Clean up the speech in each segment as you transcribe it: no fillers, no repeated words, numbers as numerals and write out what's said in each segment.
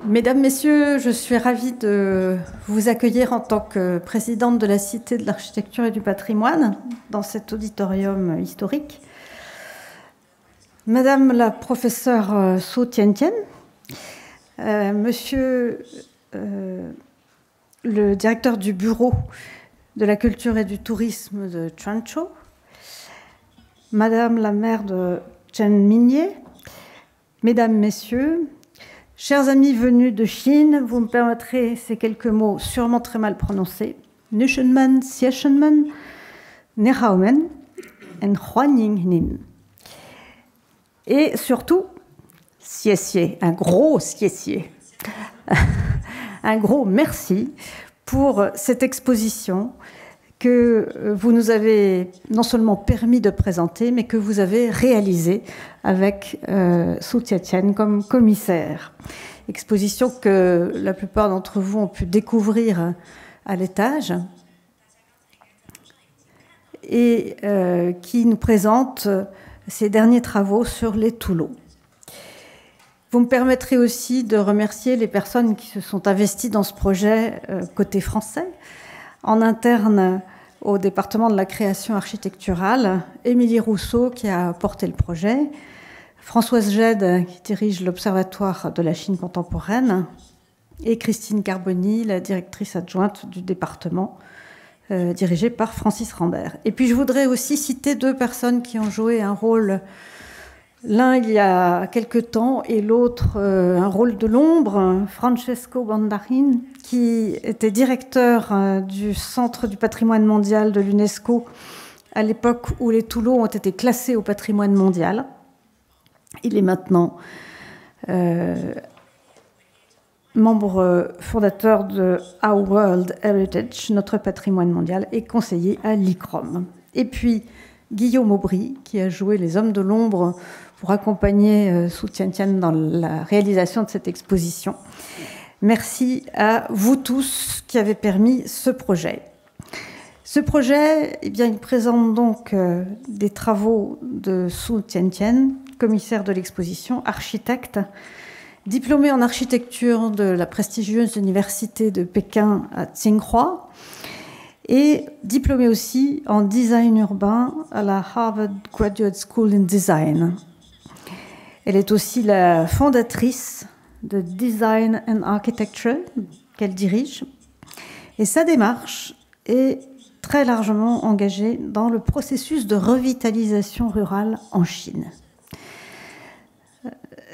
Mesdames, Messieurs, je suis ravie de vous accueillir en tant que présidente de la Cité de l'Architecture et du Patrimoine dans cet auditorium historique. Madame la professeure So Tian-Tian, Monsieur le directeur du bureau de la culture et du tourisme de Quanzhou, Madame la maire de Zhenmingye, Mesdames, Messieurs, chers amis venus de Chine, vous me permettrez ces quelques mots sûrement très mal prononcés. Nushenmen, Sieshenmen, Nehaomen, en Huanyingnin. Et surtout, Xie, un gros Xie. Un gros merci pour cette exposition que vous nous avez non seulement permis de présenter, mais que vous avez réalisée avec So Tian-Tian comme commissaire. Exposition que la plupart d'entre vous ont pu découvrir à l'étage et qui nous présente ses derniers travaux sur les Toulots. Vous me permettrez aussi de remercier les personnes qui se sont investies dans ce projet côté français, en interne au département de la création architecturale, Émilie Rousseau qui a porté le projet, Françoise Gède qui dirige l'Observatoire de la Chine contemporaine et Christine Carboni, la directrice adjointe du département, dirigée par Francis Rambert. Et puis je voudrais aussi citer deux personnes qui ont joué un rôle, l'un il y a quelque temps et l'autre un rôle de l'ombre, Francesco Bandarin, qui était directeur du Centre du patrimoine mondial de l'UNESCO à l'époque où les Toulots ont été classés au patrimoine mondial. Il est maintenant membre fondateur de Our World Heritage, notre patrimoine mondial, et conseiller à l'ICROM. Et puis Guillaume Aubry, qui a joué les hommes de l'ombre pour accompagner So Tian-Tian dans la réalisation de cette exposition. Merci à vous tous qui avez permis ce projet. Ce projet, eh bien, il présente donc des travaux de So Tian-Tian, commissaire de l'exposition, architecte, diplômé en architecture de la prestigieuse université de Pékin à Tsinghua et diplômé aussi en design urbain à la Harvard Graduate School in Design. Elle est aussi la fondatrice de Design and Architecture qu'elle dirige. Et sa démarche est très largement engagée dans le processus de revitalisation rurale en Chine.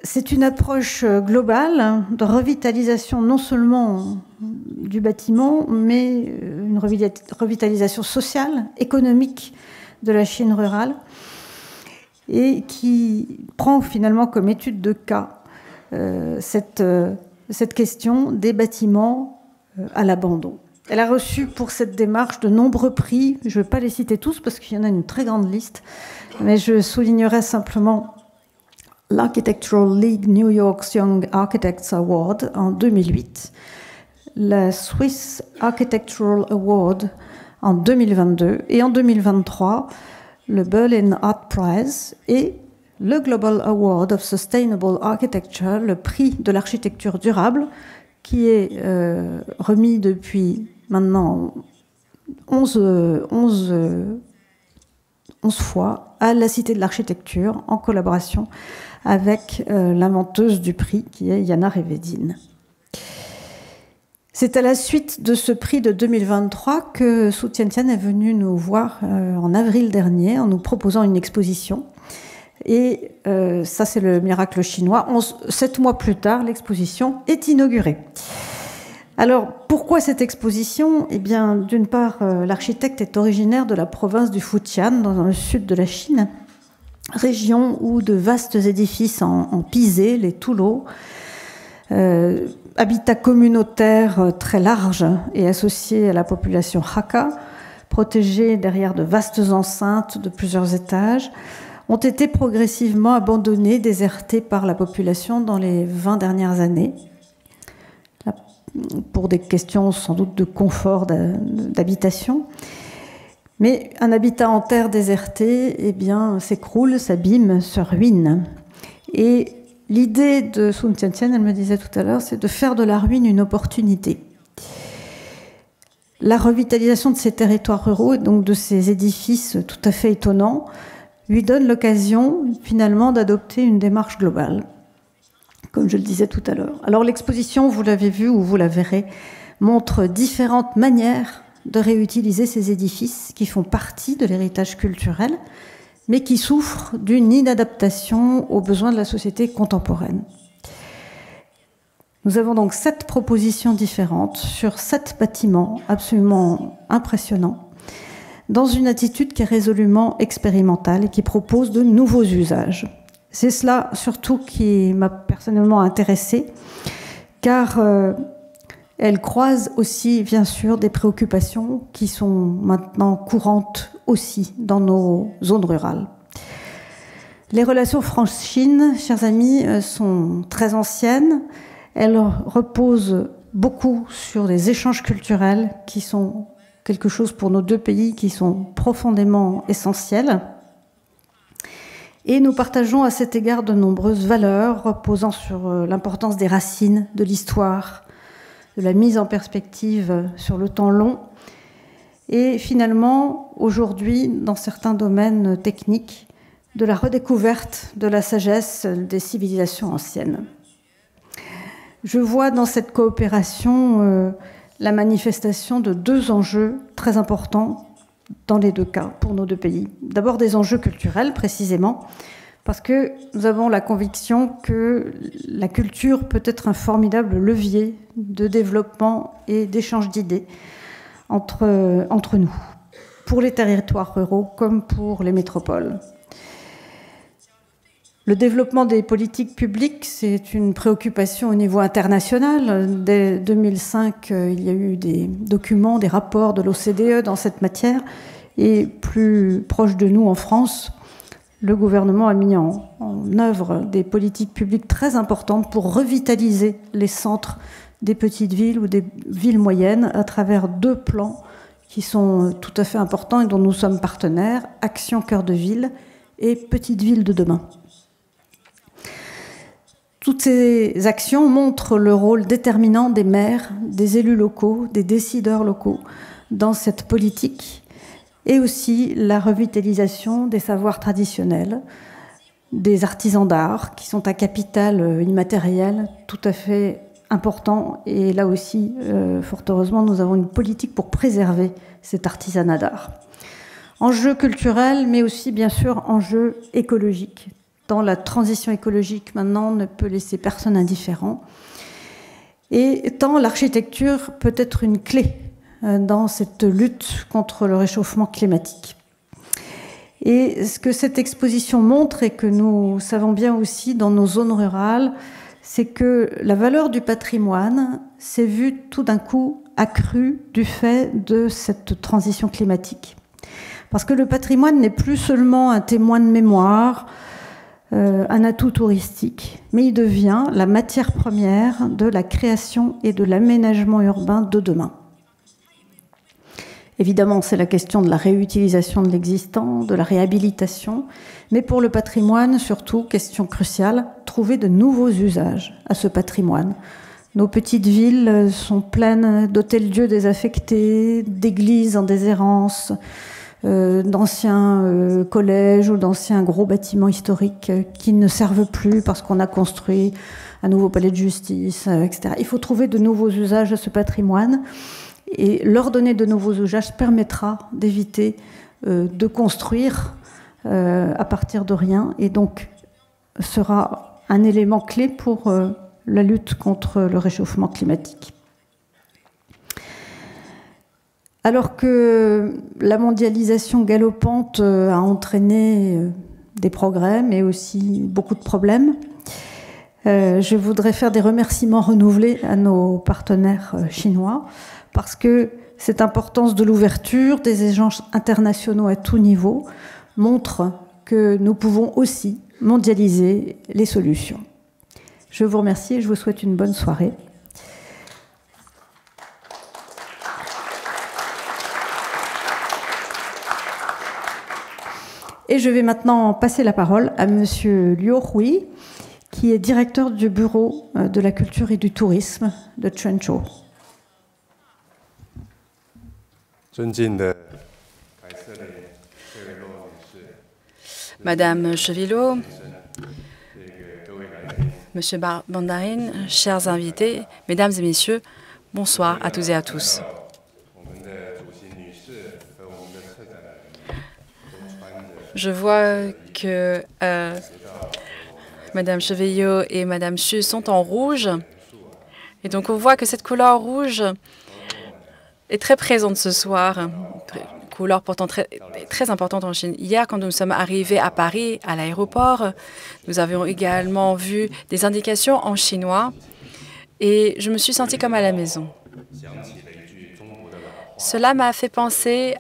C'est une approche globale de revitalisation non seulement du bâtiment, mais une revitalisation sociale, économique de la Chine rurale, et qui prend finalement comme étude de cas cette question des bâtiments à l'abandon. Elle a reçu pour cette démarche de nombreux prix. Je ne vais pas les citer tous parce qu'il y en a une très grande liste, mais je soulignerai simplement l'Architectural League New York's Young Architects Award en 2008, la Swiss Architectural Award en 2022 et en 2023, le Berlin Art Prize et le Global Award of Sustainable Architecture, le prix de l'architecture durable, qui est remis depuis maintenant 11 fois à la Cité de l'Architecture en collaboration avec l'inventeuse du prix qui est Yana Revedin. C'est à la suite de ce prix de 2023 que So Tian-Tian est venue nous voir en avril dernier en nous proposant une exposition. Et ça, c'est le miracle chinois. 7 mois plus tard, l'exposition est inaugurée. Alors, pourquoi cette exposition ? Eh bien, d'une part, l'architecte est originaire de la province du Fujian, dans le sud de la Chine, région où de vastes édifices en pisé, les Toulots, habitat communautaire très large et associé à la population Hakka, protégés derrière de vastes enceintes de plusieurs étages, ont été progressivement abandonnés, désertés par la population dans les 20 dernières années, pour des questions sans doute de confort d'habitation. Mais un habitat en terre désertée, eh bien, s'écroule, s'abîme, se ruine. Et l'idée de Sun Tian-Tian, elle me disait tout à l'heure, c'est de faire de la ruine une opportunité. La revitalisation de ces territoires ruraux, et donc de ces édifices tout à fait étonnants, lui donne l'occasion finalement d'adopter une démarche globale, comme je le disais tout à l'heure. Alors l'exposition, vous l'avez vu ou vous la verrez, montre différentes manières de réutiliser ces édifices qui font partie de l'héritage culturel, mais qui souffrent d'une inadaptation aux besoins de la société contemporaine. Nous avons donc 7 propositions différentes sur 7 bâtiments absolument impressionnants, dans une attitude qui est résolument expérimentale et qui propose de nouveaux usages. C'est cela surtout qui m'a personnellement intéressée, car elle croise aussi, bien sûr, des préoccupations qui sont maintenant courantes aussi dans nos zones rurales. Les relations France-Chine, chers amis, sont très anciennes. Elles reposent beaucoup sur des échanges culturels qui sont quelque chose pour nos deux pays qui sont profondément essentiels. Et nous partageons à cet égard de nombreuses valeurs reposant sur l'importance des racines, de l'histoire, de la mise en perspective sur le temps long. Et finalement, aujourd'hui, dans certains domaines techniques, de la redécouverte de la sagesse des civilisations anciennes. Je vois dans cette coopération la manifestation de 2 enjeux très importants dans les 2 cas, pour nos 2 pays. D'abord des enjeux culturels, précisément, parce que nous avons la conviction que la culture peut être un formidable levier de développement et d'échange d'idées entre nous, pour les territoires ruraux comme pour les métropoles. Le développement des politiques publiques, c'est une préoccupation au niveau international. Dès 2005, il y a eu des documents, des rapports de l'OCDE dans cette matière. Et plus proche de nous, en France, le gouvernement a mis en œuvre des politiques publiques très importantes pour revitaliser les centres des petites villes ou des villes moyennes à travers 2 plans qui sont tout à fait importants et dont nous sommes partenaires, Action Cœur de Ville et Petites Villes de demain. Toutes ces actions montrent le rôle déterminant des maires, des élus locaux, des décideurs locaux dans cette politique et aussi la revitalisation des savoirs traditionnels, des artisans d'art qui sont un capital immatériel tout à fait important. Et là aussi, fort heureusement, nous avons une politique pour préserver cet artisanat d'art. Enjeux culturels, mais aussi bien sûr enjeux écologiques. Dans la transition écologique, maintenant, ne peut laisser personne indifférent. Et tant l'architecture peut être une clé dans cette lutte contre le réchauffement climatique. Et ce que cette exposition montre, et que nous savons bien aussi dans nos zones rurales, c'est que la valeur du patrimoine s'est vue tout d'un coup accrue du fait de cette transition climatique. Parce que le patrimoine n'est plus seulement un témoin de mémoire, un atout touristique, mais il devient la matière première de la création et de l'aménagement urbain de demain. Évidemment, c'est la question de la réutilisation de l'existant, de la réhabilitation, mais pour le patrimoine, surtout, question cruciale, trouver de nouveaux usages à ce patrimoine. Nos petites villes sont pleines d'hôtels-dieux désaffectés, d'églises en déshérence, d'anciens collèges ou d'anciens gros bâtiments historiques qui ne servent plus parce qu'on a construit un nouveau palais de justice, etc. Il faut trouver de nouveaux usages à ce patrimoine et leur donner de nouveaux usages permettra d'éviter de construire à partir de rien et donc sera un élément clé pour la lutte contre le réchauffement climatique. Alors que la mondialisation galopante a entraîné des progrès, mais aussi beaucoup de problèmes, je voudrais faire des remerciements renouvelés à nos partenaires chinois, parce que cette importance de l'ouverture, des échanges internationaux à tout niveau, montre que nous pouvons aussi mondialiser les solutions. Je vous remercie et je vous souhaite une bonne soirée. Et je vais maintenant passer la parole à Monsieur Liu Hui, qui est directeur du bureau de la culture et du tourisme de Quanzhou. Madame Chevilot, Monsieur Bandarin, chers invités, mesdames et messieurs, bonsoir à tous et à tous. Je vois que Madame Chevilot et Madame Xu sont en rouge. Et donc, on voit que cette couleur rouge est très présente ce soir. Couleur pourtant très importante en Chine. Hier, quand nous sommes arrivés à Paris, à l'aéroport, nous avions également vu des indications en chinois et je me suis sentie comme à la maison. Cela m'a fait penser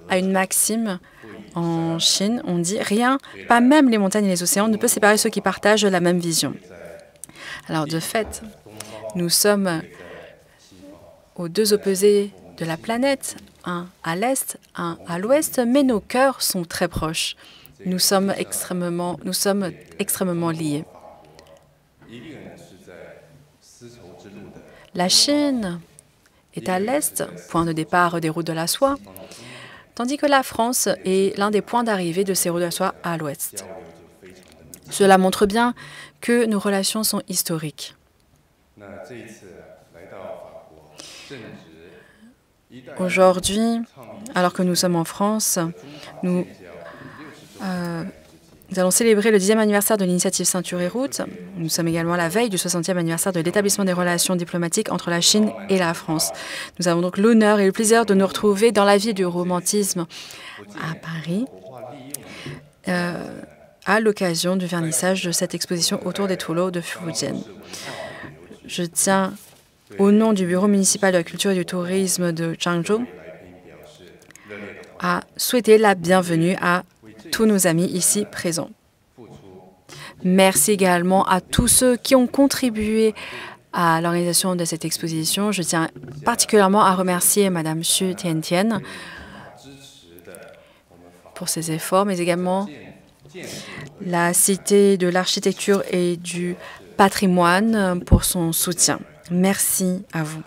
à une maxime en Chine. On dit « Rien, pas même les montagnes et les océans, ne peut séparer ceux qui partagent la même vision ». Alors, de fait, nous sommes aux deux opposés de la planète, un à l'est, un à l'ouest, mais nos cœurs sont très proches. Nous sommes extrêmement liés. La Chine est à l'est, point de départ des routes de la soie, tandis que la France est l'un des points d'arrivée de ces routes de la soie à l'ouest. Cela montre bien que nos relations sont historiques. Aujourd'hui, alors que nous sommes en France, nous allons célébrer le 10e anniversaire de l'initiative Ceinture et Route. Nous sommes également à la veille du 60e anniversaire de l'établissement des relations diplomatiques entre la Chine et la France. Nous avons donc l'honneur et le plaisir de nous retrouver dans la vie du romantisme à Paris, à l'occasion du vernissage de cette exposition autour des Toulots de Fujian. Je tiens, au nom du Bureau municipal de la culture et du tourisme de Quanzhou, à souhaiter la bienvenue à tous nos amis ici présents. Merci également à tous ceux qui ont contribué à l'organisation de cette exposition. Je tiens particulièrement à remercier Madame Xu Tiantian pour ses efforts, mais également la Cité de l'architecture et du patrimoine pour son soutien. Merci à vous.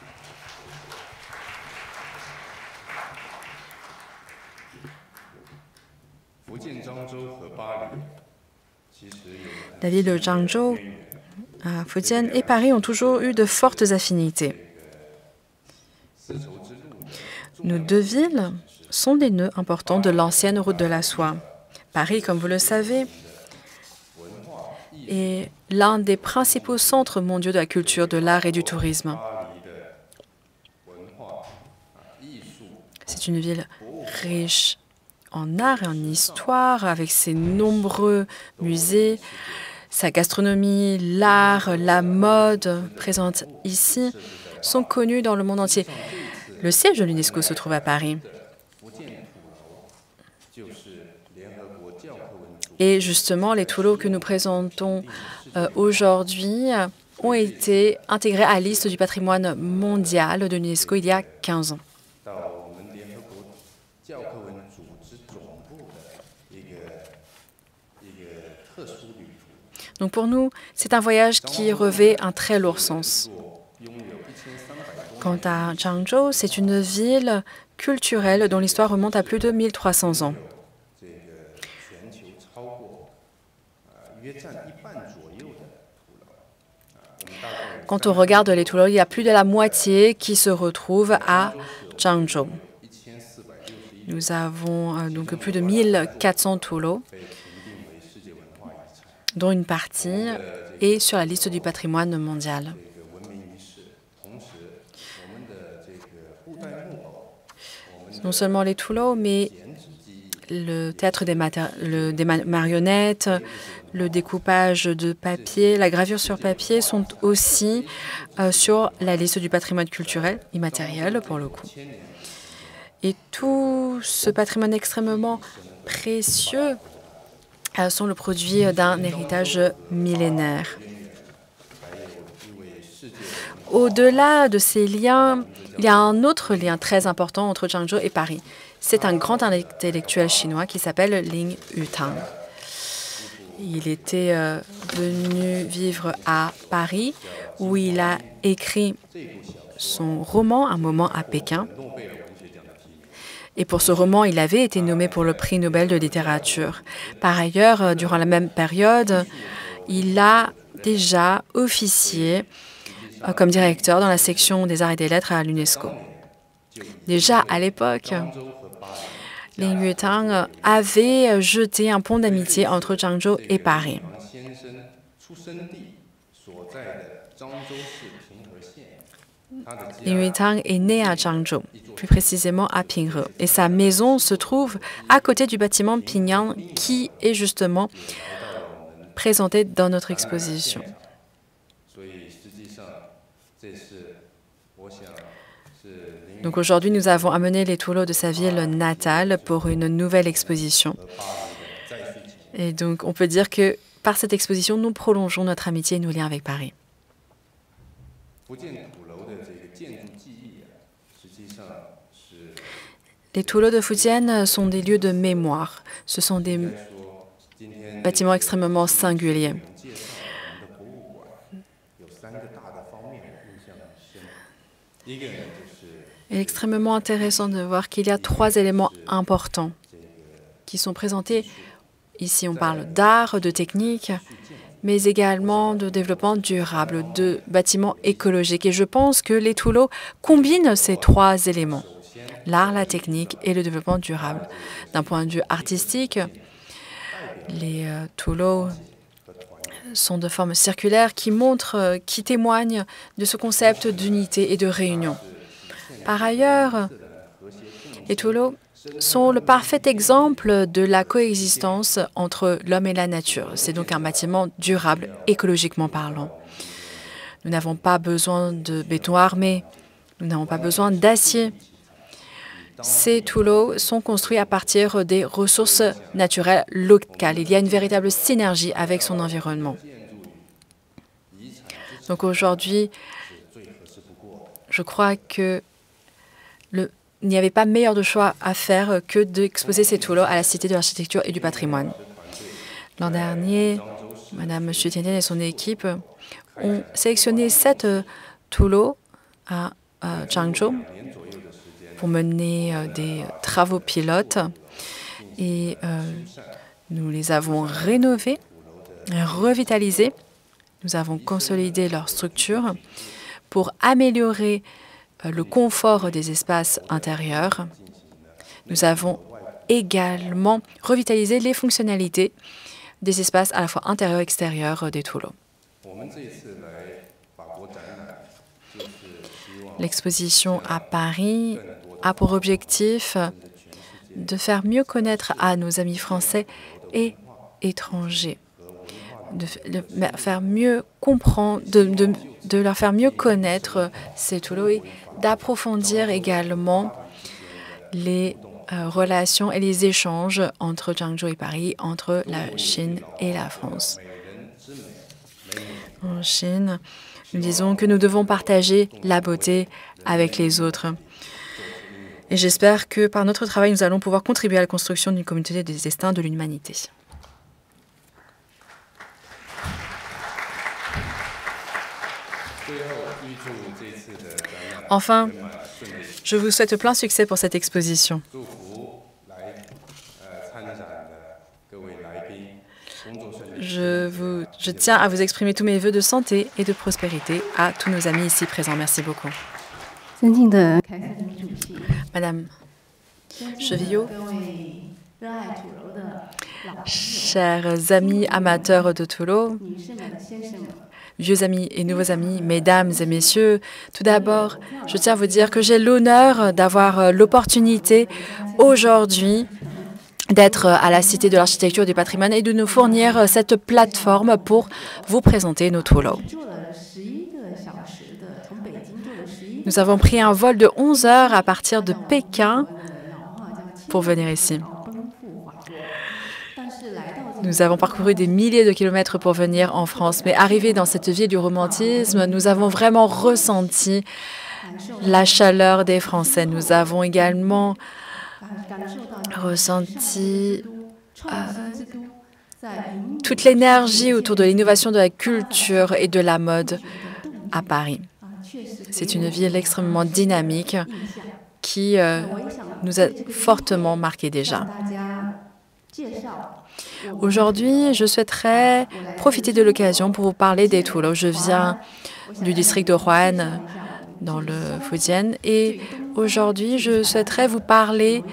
La ville de Quanzhou, Fujian et Paris ont toujours eu de fortes affinités. Nos deux villes sont des nœuds importants de l'ancienne route de la soie. Paris, comme vous le savez, est l'un des principaux centres mondiaux de la culture, de l'art et du tourisme. C'est une ville riche en art et en histoire, avec ses nombreux musées, sa gastronomie, l'art, la mode présentes ici sont connus dans le monde entier. Le siège de l'UNESCO se trouve à Paris. Et justement, les Toulots que nous présentons aujourd'hui ont été intégrés à la liste du patrimoine mondial de l'UNESCO il y a 15 ans. Donc pour nous, c'est un voyage qui revêt un très lourd sens. Quant à Quanzhou, c'est une ville culturelle dont l'histoire remonte à plus de 1300 ans. Quand on regarde les Toulots, il y a plus de la moitié qui se retrouvent à Quanzhou. Nous avons donc plus de 1400 Toulots, dont une partie est sur la liste du patrimoine mondial. Non seulement les Toulots, mais le théâtre des marionnettes, le découpage de papier, la gravure sur papier sont aussi sur la liste du patrimoine culturel immatériel pour le coup. Et tout ce patrimoine extrêmement précieux sont le produit d'un héritage millénaire. Au-delà de ces liens, il y a un autre lien très important entre Zhangzhou et Paris. C'est un grand intellectuel chinois qui s'appelle Lin Yutang. Il était venu vivre à Paris, où il a écrit son roman « Un moment à Pékin ». Et pour ce roman, il avait été nommé pour le prix Nobel de littérature. Par ailleurs, durant la même période, il a déjà officié comme directeur dans la section des arts et des lettres à l'UNESCO. Déjà à l'époque, Lin Yutang avait jeté un pont d'amitié entre Zhangzhou et Paris. Lin Yutang est né à Zhangzhou, plus précisément à Pinghe, et sa maison se trouve à côté du bâtiment Pingyang qui est justement présenté dans notre exposition. Donc aujourd'hui, nous avons amené les Toulots de sa ville natale pour une nouvelle exposition. Et donc, on peut dire que par cette exposition, nous prolongeons notre amitié et nos liens avec Paris. Les Toulots de Futian sont des lieux de mémoire. Ce sont des bâtiments extrêmement singuliers. Il est extrêmement intéressant de voir qu'il y a 3 éléments importants qui sont présentés. Ici, on parle d'art, de technique, mais également de développement durable, de bâtiments écologiques. Et je pense que les Toulots combinent ces 3 éléments, l'art, la technique et le développement durable. D'un point de vue artistique, les Toulots sont de forme circulaire qui montrent, qui témoignent de ce concept d'unité et de réunion. Par ailleurs, les Toulots sont le parfait exemple de la coexistence entre l'homme et la nature. C'est donc un bâtiment durable, écologiquement parlant. Nous n'avons pas besoin de béton armé, nous n'avons pas besoin d'acier. Ces Toulots sont construits à partir des ressources naturelles locales. Il y a une véritable synergie avec son environnement. Donc aujourd'hui, je crois que il n'y avait pas meilleur de choix à faire que d'exposer ces Toulots à la Cité de l'Architecture et du Patrimoine. L'an dernier, Madame Xu Tiantian et son équipe ont sélectionné 7 Toulots à Zhangzhou pour mener des travaux pilotes et nous les avons rénovés, revitalisés. Nous avons consolidé leur structure pour améliorer le confort des espaces intérieurs. Nous avons également revitalisé les fonctionnalités des espaces à la fois intérieurs et extérieurs des Toulots. L'exposition à Paris a pour objectif de faire mieux connaître à nos amis français et étrangers, de faire mieux comprendre, de leur faire mieux connaître ces Toulots et d'approfondir également les relations et les échanges entre Zhangzhou et Paris, entre la Chine et la France. En Chine, nous disons que nous devons partager la beauté avec les autres. Et j'espère que par notre travail, nous allons pouvoir contribuer à la construction d'une communauté des destins de l'humanité. Enfin, je vous souhaite plein succès pour cette exposition. Je tiens à vous exprimer tous mes vœux de santé et de prospérité à tous nos amis ici présents. Merci beaucoup. Madame Chevillot, chers amis amateurs de Toulouse, vieux amis et nouveaux amis, mesdames et messieurs, tout d'abord, je tiens à vous dire que j'ai l'honneur d'avoir l'opportunité aujourd'hui d'être à la Cité de l'Architecture et du Patrimoine et de nous fournir cette plateforme pour vous présenter nos Tulo. Nous avons pris un vol de 11 heures à partir de Pékin pour venir ici. Nous avons parcouru des milliers de kilomètres pour venir en France, mais arrivé dans cette ville du romantisme, nous avons vraiment ressenti la chaleur des Français. Nous avons également ressenti toute l'énergie autour de l'innovation de la culture et de la mode à Paris. C'est une ville extrêmement dynamique qui nous a fortement marqué déjà. Aujourd'hui, je souhaiterais profiter de l'occasion pour vous parler des Tulo. Je viens du district de Roanne, dans le Fujian, et aujourd'hui, je souhaiterais vous parler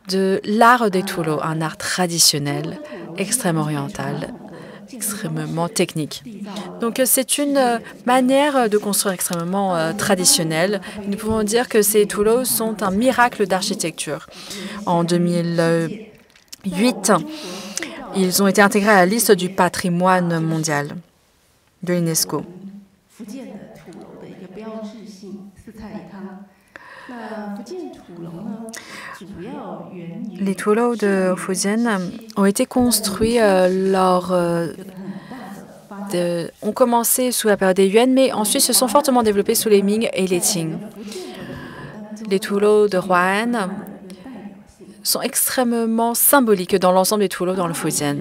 de l'art des Tulo, un art traditionnel, extrêmement oriental, extrêmement technique. Donc, c'est une manière de construire extrêmement traditionnelle. Nous pouvons dire que ces Tulo sont un miracle d'architecture. En 2008, ils ont été intégrés à la liste du patrimoine mondial de l'UNESCO. Les Tulo de Fujian ont été construits ont commencé sous la période des Yuan, mais ensuite se sont fortement développés sous les Ming et les Qing. Les Tulo de Roanne sont extrêmement symboliques dans l'ensemble des Tulo dans le Fujian.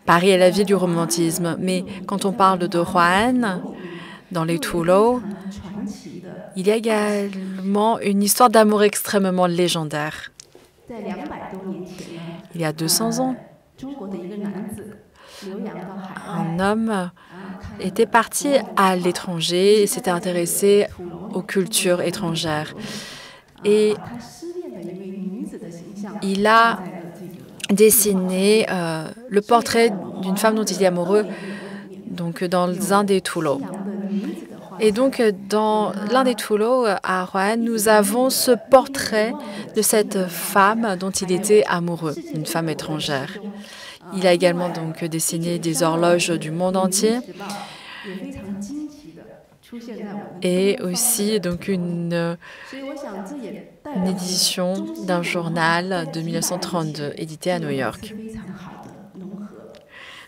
Paris est la ville du romantisme, mais quand on parle de Roanne, dans les Tulo, il y a également une histoire d'amour extrêmement légendaire. Il y a 200 ans, un homme était parti à l'étranger et s'était intéressé aux cultures étrangères. Et il a dessiné le portrait d'une femme dont il est amoureux donc, dans un des Tulo. Et donc, dans l'un des Tulo à Roanne, nous avons ce portrait de cette femme dont il était amoureux, une femme étrangère. Il a également donc dessiné des horloges du monde entier et aussi donc une édition d'un journal de 1932 édité à New York.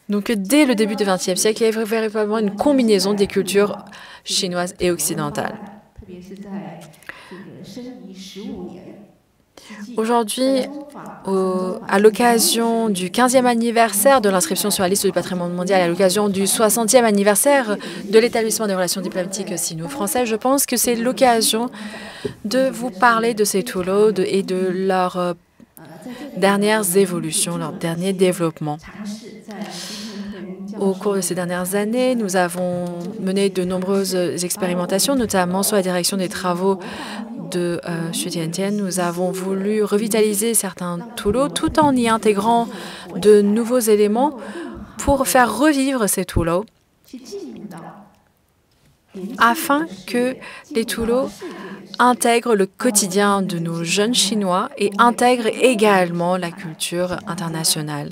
Donc, dès le début du XXe siècle, il y avait véritablement une combinaison des cultures chinoises et occidentales. Aujourd'hui, à l'occasion du 15e anniversaire de l'inscription sur la liste du patrimoine mondial, à l'occasion du 60e anniversaire de l'établissement des relations diplomatiques sino-françaises, je pense que c'est l'occasion de vous parler de ces Tulo et de leurs dernières évolutions, leurs derniers développements. Au cours de ces dernières années, nous avons mené de nombreuses expérimentations, notamment sous la direction des travaux de Xu Tiantian. Nous avons voulu revitaliser certains Tulo tout en y intégrant de nouveaux éléments pour faire revivre ces Tulo afin que les Tulo intègrent le quotidien de nos jeunes Chinois et intègrent également la culture internationale.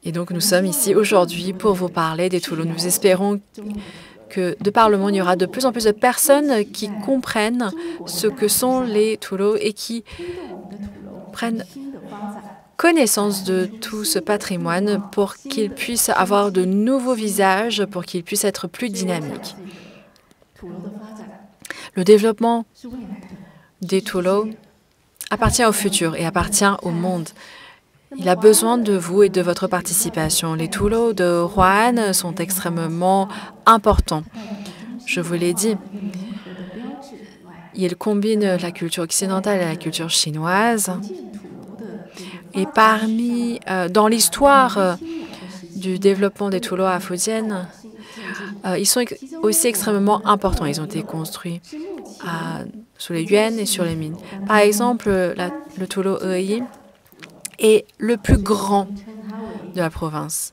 Et donc, nous sommes ici aujourd'hui pour vous parler des Tulo. Nous espérons que, de par le monde, il y aura de plus en plus de personnes qui comprennent ce que sont les Tulo et qui prennent connaissance de tout ce patrimoine pour qu'ils puissent avoir de nouveaux visages, pour qu'ils puissent être plus dynamiques. Le développement des Tulo appartient au futur et appartient au monde. Il a besoin de vous et de votre participation. Les Tulo de Roanne sont extrêmement importants. Je vous l'ai dit, ils combinent la culture occidentale et la culture chinoise. Et dans l'histoire du développement des Tulo à Fujian, ils sont aussi extrêmement importants. Ils ont été construits sous les Yuan et sur les Ming. Par exemple, le Tulo Heyi est le plus grand de la province.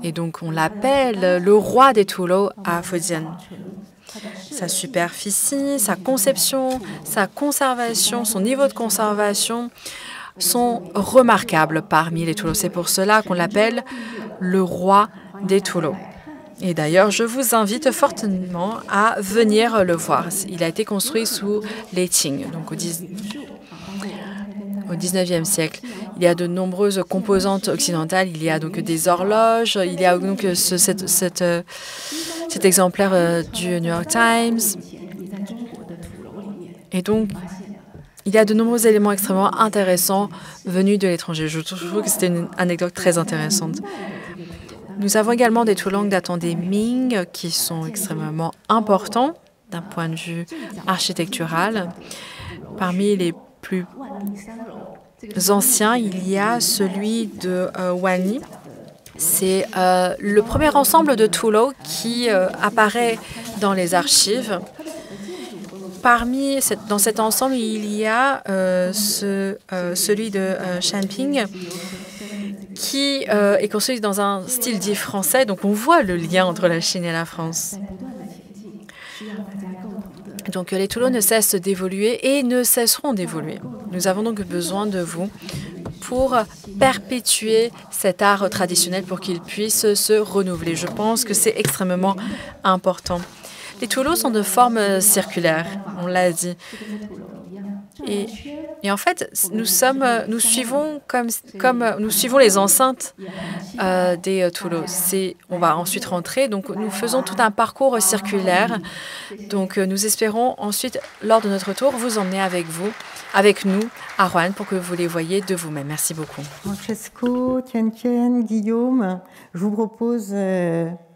Et donc, on l'appelle le roi des Tulo à Fujian. sa superficie, sa conception, sa conservation, son niveau de conservation sont remarquables parmi les Toulots. C'est pour cela qu'on l'appelle le roi des Toulots. Et d'ailleurs, je vous invite fortement à venir le voir. Il a été construit sous les Qing, donc au 19e siècle. Il y a de nombreuses composantes occidentales. Il y a donc des horloges. Il y a donc cet exemplaire du New York Times. Et donc, il y a de nombreux éléments extrêmement intéressants venus de l'étranger. Je trouve que c'était une anecdote très intéressante. Nous avons également des Toulangs datant des Ming qui sont extrêmement importants d'un point de vue architectural. Parmi les plus anciens, il y a celui de Wanli. C'est le premier ensemble de Toulots qui apparaît dans les archives. Dans cet ensemble, il y a celui de Shanping qui est construit dans un style dit français. Donc, on voit le lien entre la Chine et la France. Donc, les Toulots ne cessent d'évoluer et ne cesseront d'évoluer. Nous avons donc besoin de vous pour perpétuer cet art traditionnel pour qu'il puisse se renouveler. Je pense que c'est extrêmement important. Les Toulots sont de forme circulaire, on l'a dit. Et en fait, nous suivons les enceintes des Toulots. On va ensuite rentrer, donc nous faisons tout un parcours circulaire. Donc nous espérons ensuite, lors de notre tour, vous emmener avec nous à Roanne pour que vous les voyiez de vous-même. Merci beaucoup. Francesco, Tian, Guillaume, je vous propose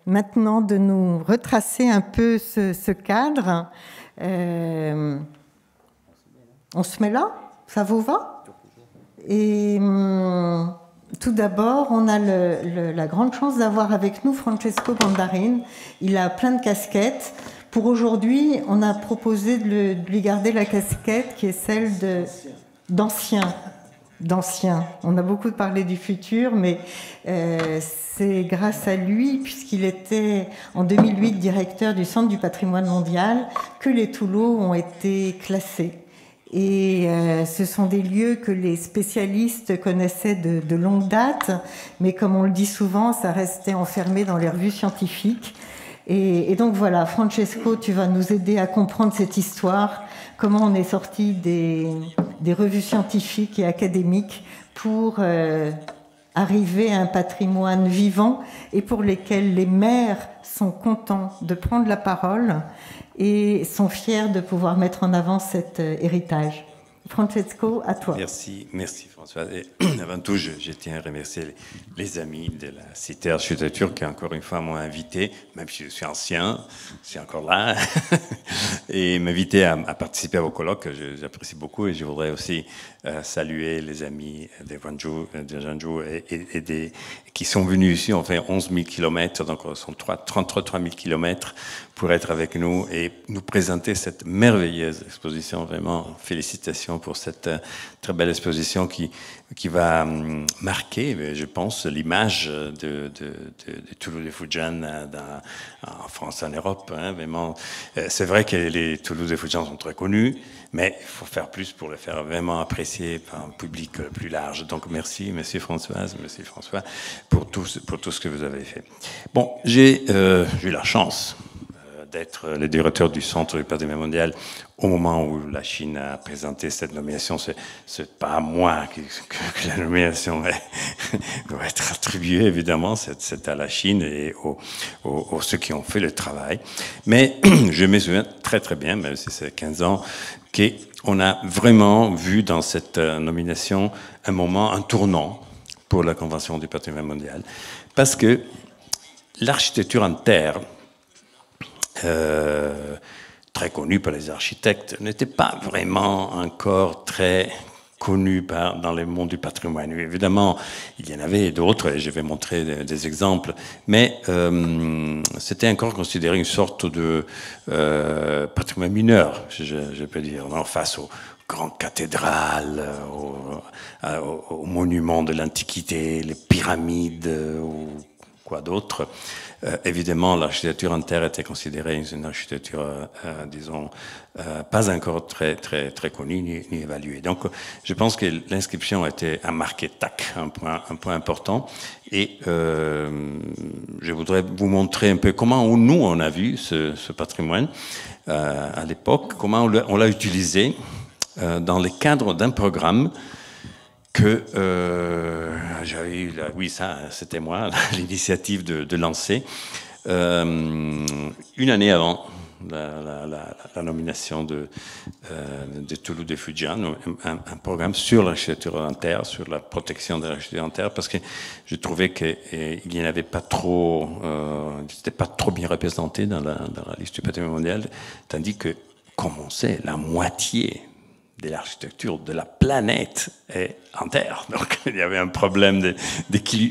maintenant de nous retracer un peu ce cadre. On se met là? Ça vous va? Et tout d'abord, on a la grande chance d'avoir avec nous Francesco Bandarin. Il a plein de casquettes. Pour aujourd'hui, on a proposé de lui garder la casquette qui est celle d'ancien. On a beaucoup parlé du futur, mais c'est grâce à lui, puisqu'il était en 2008 directeur du Centre du patrimoine mondial, que les Toulots ont été classés. Et ce sont des lieux que les spécialistes connaissaient de longue date, mais comme on le dit souvent, ça restait enfermé dans les revues scientifiques. Et donc voilà, Francesco, tu vas nous aider à comprendre cette histoire, comment on est sorti des revues scientifiques et académiques pour arriver à un patrimoine vivant et pour lesquels les maires sont contents de prendre la parole et sont fiers de pouvoir mettre en avant cet héritage. Francesco, à toi. Merci Françoise. Et avant tout, je tiens à remercier les amis de la Cité Architecture qui, encore une fois, m'ont invité, même si je suis ancien, je suis encore là, et m'inviter à participer à vos colloques, j'apprécie beaucoup. Et je voudrais aussi saluer les amis de Zhangzhou et qui sont venus ici. On fait 11 000 km, donc ce sont 33 000 km pour être avec nous et nous présenter cette merveilleuse exposition. Vraiment, félicitations pour cette très belle exposition qui va marquer, je pense, l'image de Toulouse de Fujian en France, en Europe. Hein, vraiment, c'est vrai que les Toulouse de Fujian sont très connus, mais il faut faire plus pour les faire vraiment apprécier par un public plus large. Donc merci Françoise, merci François pour tout ce que vous avez fait. Bon, j'ai eu la chance d'être le directeur du Centre du patrimoine mondial au moment où la Chine a présenté cette nomination. C'est pas à moi que la nomination va être attribuée, évidemment, c'est à la Chine et aux ceux qui ont fait le travail. Mais je me souviens très très bien, même si c'est 15 ans, qu'on a vraiment vu dans cette nomination un tournant pour la Convention du patrimoine mondial. Parce que l'architecture en terre, très connue par les architectes, n'était pas vraiment encore très connue dans le monde du patrimoine. Évidemment, il y en avait d'autres, et je vais montrer des exemples, mais c'était encore considéré une sorte de patrimoine mineur, je peux dire, face aux grandes cathédrales, aux monuments de l'Antiquité, les pyramides, aux quoi d'autre. Évidemment, l'architecture en terre était considérée une architecture, disons, pas encore très connue ni évaluée. Donc, je pense que l'inscription était à marquer, un point important. Et je voudrais vous montrer un peu comment nous, on a vu ce patrimoine à l'époque, comment on l'a utilisé dans le cadre d'un programme que j'avais eu, oui, ça, c'était moi, l'initiative de lancer, une année avant la nomination de Toulouse de Fujian, un programme sur l'architecture en terre, sur la protection de l'architecture en terre, parce que je trouvais qu'il n'y avait pas trop, c'était pas trop bien représenté dans la liste du patrimoine mondial, tandis que, comme on sait, la moitié de l'architecture de la planète est en terre. Donc, il y avait un problème de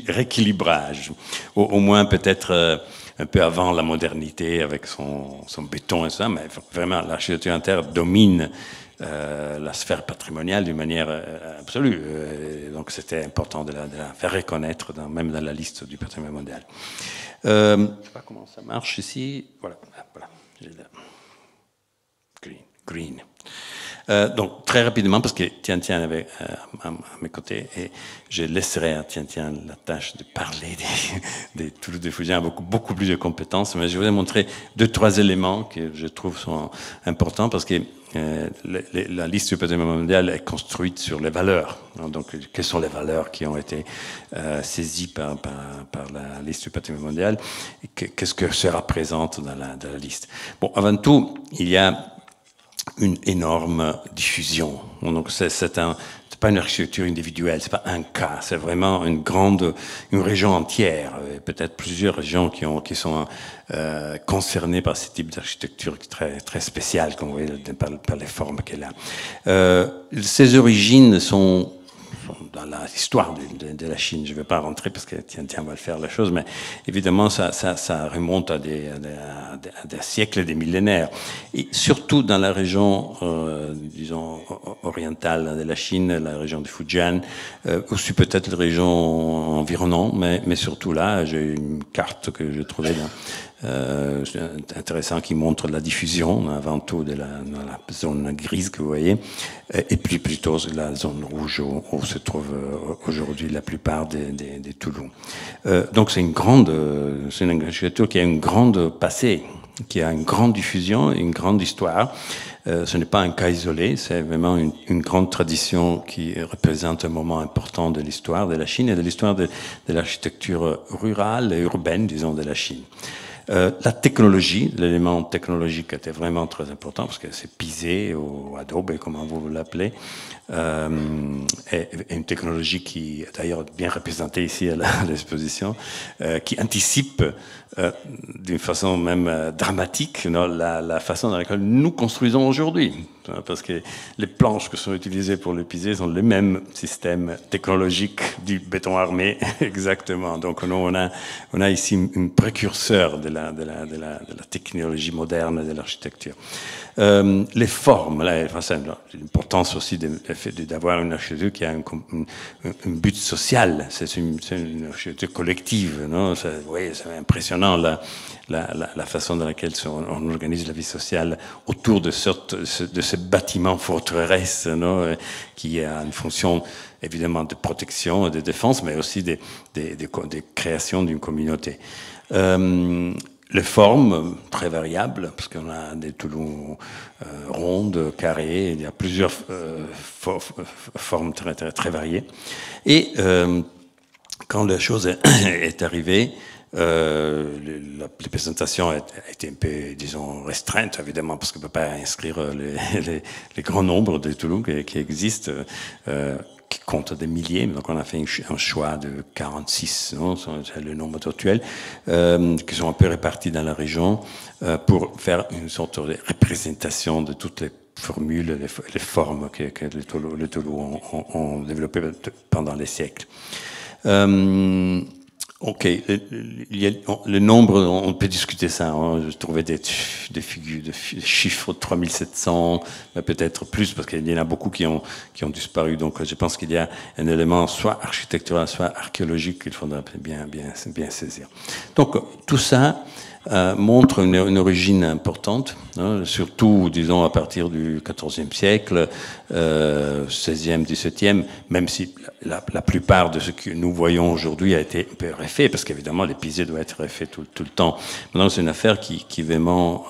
rééquilibrage. Au moins, peut-être un peu avant la modernité, avec son béton et ça, mais vraiment, l'architecture en terre domine la sphère patrimoniale d'une manière absolue. Donc, c'était important de la faire reconnaître, même dans la liste du patrimoine mondial. Je ne sais pas comment ça marche ici. Voilà. Green. Donc, très rapidement, parce que Tian avait à mes côtés, et je laisserai à Tian la tâche de parler des Toulouse de Fujian avec beaucoup plus de compétences, mais je voudrais montrer 2-3 éléments que je trouve sont importants, parce que la liste du patrimoine mondial est construite sur les valeurs. Donc, quelles sont les valeurs qui ont été saisies par la liste du patrimoine mondial, et qu'est-ce que ça représente dans la liste. Bon, avant tout, il y a une énorme diffusion. Donc c'est pas une architecture individuelle, c'est pas un cas, c'est vraiment une région entière, peut-être plusieurs régions qui sont concernées par ce type d'architecture très spéciale, comme vous voyez, par les formes qu'elle a. Ses origines sont dans l'histoire de la Chine. Je ne vais pas rentrer parce que Tian va le faire la chose, mais évidemment ça remonte à des siècles, des millénaires. Et surtout dans la région, disons, orientale de la Chine, la région de Fujian, aussi peut-être les régions environnantes, mais surtout là, j'ai une carte que je trouvais là. Intéressant, qui montre la diffusion avant tout dans la zone grise que vous voyez, et puis plutôt la zone rouge où se trouve aujourd'hui la plupart des Toulouse. Donc c'est une architecture qui a une grande passé, qui a une grande diffusion, une grande histoire. Ce n'est pas un cas isolé, c'est vraiment une grande tradition qui représente un moment important de l'histoire de la Chine et de l'histoire de l'architecture rurale et urbaine, disons, de la Chine. La technologie, l'élément technologique était vraiment très important parce que c'est Pisé ou Adobe, comment vous l'appelez, est une technologie qui est d'ailleurs bien représentée ici à l'exposition, qui anticipe d'une façon même dramatique la façon dans laquelle nous construisons aujourd'hui. Parce que les planches qui sont utilisées pour le Pisé sont les mêmes systèmes technologiques du béton armé, exactement. Donc nous, on a ici une précurseur de la technologie moderne de l'architecture. Les formes, l'importance aussi d'avoir une architecture qui a un but social. C'est une architecture collective, non? Oui, c'est impressionnant la façon dans laquelle on organise la vie sociale autour de ce bâtiment forteresse, non? Qui a une fonction évidemment de protection et de défense, mais aussi de création d'une communauté. Les formes, très variables, parce qu'on a des Toulouse rondes, carrées, il y a plusieurs formes très variées. Et quand la chose est arrivée, la présentation a été un peu, disons, restreinte, évidemment, parce qu'on ne peut pas inscrire les grands nombres de Toulouse qui existent, qui comptent des milliers. Donc, on a fait un choix de 46, non, c'est le nombre actuel, qui sont un peu répartis dans la région, pour faire une sorte de représentation de toutes les formules, les formes que les Toulouse ont développées pendant les siècles. Ok, le nombre, on peut discuter ça. Hein. Je trouvais des figures, des chiffres de 3700, mais peut-être plus, parce qu'il y en a beaucoup qui ont disparu. Donc, je pense qu'il y a un élément soit architectural, soit archéologique qu'il faudra bien saisir. Donc, tout ça montre une origine importante, hein, surtout, disons, à partir du XIVe siècle, XVIe, XVIIe, même si la plupart de ce que nous voyons aujourd'hui a été un peu refait, parce qu'évidemment, les piliers doivent être refaits tout le temps. Maintenant, c'est une affaire qui vraiment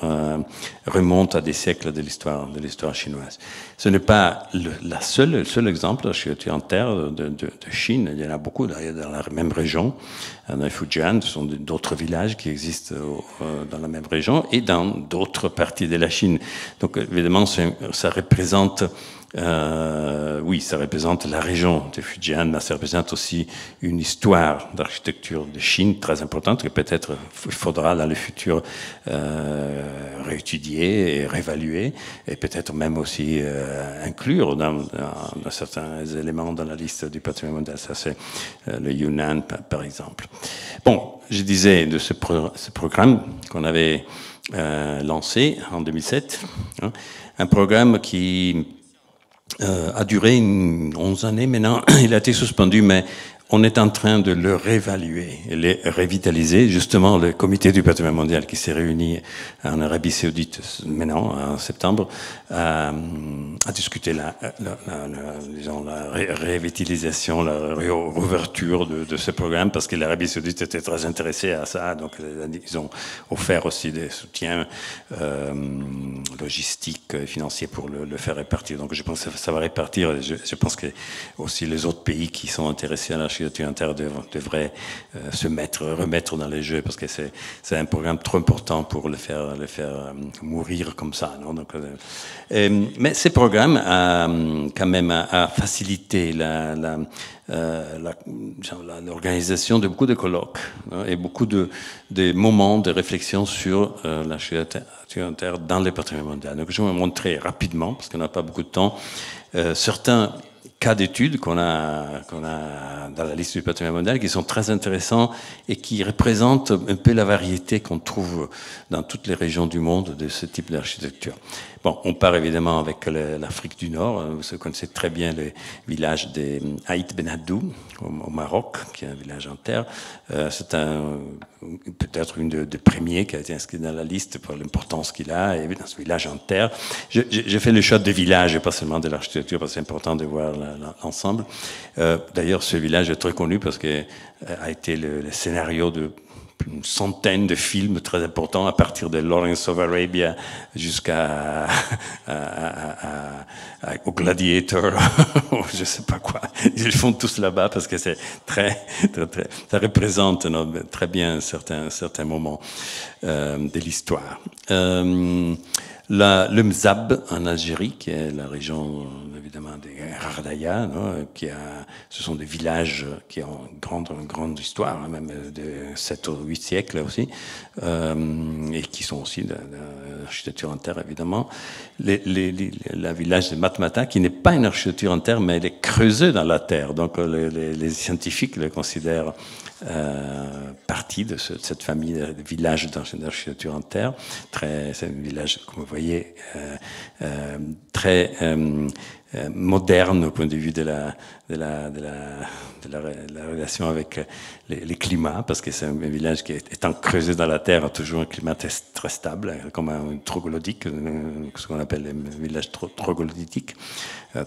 remonte à des siècles de l'histoire chinoise. Ce n'est pas le seul exemple d'architecture en terre de Chine. Il y en a beaucoup d'ailleurs dans la même région. Dans Fujian, ce sont d'autres villages qui existent dans la même région et dans d'autres parties de la Chine. Donc évidemment, ça représente ça représente la région de Fujian, mais ça représente aussi une histoire d'architecture de Chine très importante que peut-être il faudra dans le futur réétudier et réévaluer et peut-être même aussi inclure dans certains éléments dans la liste du patrimoine mondial. Ça, c'est le Yunnan, par exemple. Bon, je disais de ce programme qu'on avait lancé en 2007, hein, un programme qui a duré 11 années maintenant. Il a été suspendu, mais on est en train de le réévaluer et le revitaliser. Justement, le comité du patrimoine mondial qui s'est réuni en Arabie Saoudite maintenant, en septembre, a discuté la revitalisation, la réouverture de ce programme, parce que l'Arabie Saoudite était très intéressée à ça. Donc, ils ont offert aussi des soutiens logistiques et financiers pour le faire répartir. Donc, je pense que ça va répartir. Je pense que aussi les autres pays qui sont intéressés à l'architecture interne devraient remettre dans les jeux, parce que c'est un programme trop important pour le faire mourir comme ça. Non. Donc, mais ces programmes quand même a facilité l'organisation de beaucoup de colloques, hein, et beaucoup de moments de réflexion sur l'architecture interne dans le patrimoine mondial. Donc je vais vous montrer rapidement, parce qu'on n'a pas beaucoup de temps, certains cas d'études qu'on a dans la liste du patrimoine mondial qui sont très intéressants et qui représentent un peu la variété qu'on trouve dans toutes les régions du monde de ce type d'architecture. Bon, on part évidemment avec l'Afrique du Nord. Vous connaissez très bien le village des Aït Ben Haddou au Maroc, qui est un village en terre. C'est peut-être une des premiers qui a été inscrit dans la liste pour l'importance qu'il a, et dans ce village en terre. J'ai fait le choix de village et pas seulement de l'architecture, parce que c'est important de voir l'ensemble. D'ailleurs, ce village est très connu parce que a été le scénario de une centaine de films très importants, à partir de Lawrence of Arabia jusqu'au Gladiator, je sais pas quoi. Ils font tous là-bas parce que c'est très, ça représente très bien certains moments de l'histoire. Le Mzab en Algérie, qui est la région évidemment des Ghardaya, ce sont des villages qui ont une grande histoire, hein, même de 7 ou 8 siècles aussi, et qui sont aussi d'architecture en terre évidemment. Le village de Matmata, qui n'est pas une architecture en terre, mais elle est creusée dans la terre. Donc les scientifiques le considèrent partie de cette famille de villages d'architecture en terre. C'est un village, comme vous voyez, très moderne au point de vue de la relation avec les climats, parce que c'est un village qui, étant creusé dans la terre, a toujours un climat très stable, comme un troglodyte, ce qu'on appelle un village troglodytique,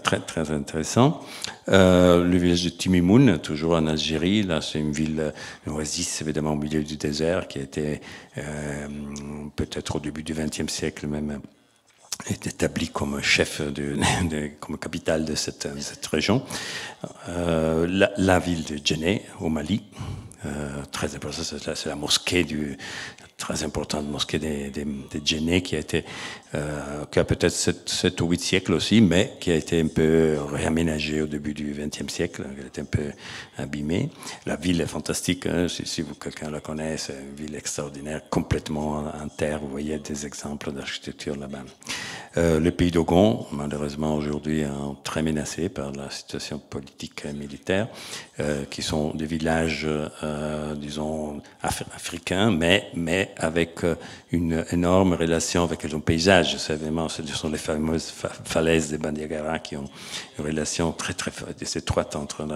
très, très intéressant. Le village de Timimoun, toujours en Algérie, là c'est une oasis évidemment au milieu du désert, qui a été peut-être au début du XXe siècle même est établi comme chef comme capitale de cette région. La ville de Djenné au Mali, très importante, c'est la mosquée très importante mosquée des Djennés qui a peut-être 7 ou 8 siècles aussi, mais qui a été un peu réaménagée au début du XXe siècle. Elle était un peu abîmée. La ville est fantastique, hein, si quelqu'un la connaît, c'est une ville extraordinaire, complètement en terre. Vous voyez des exemples d'architecture là-bas. Le pays d'Ogon, malheureusement aujourd'hui, est très menacé par la situation politique et militaire, qui sont des villages, disons, africains, mais avec une énorme relation avec le paysage. Ce sont les fameuses falaises de Bandiagara qui ont une relation très étroite entre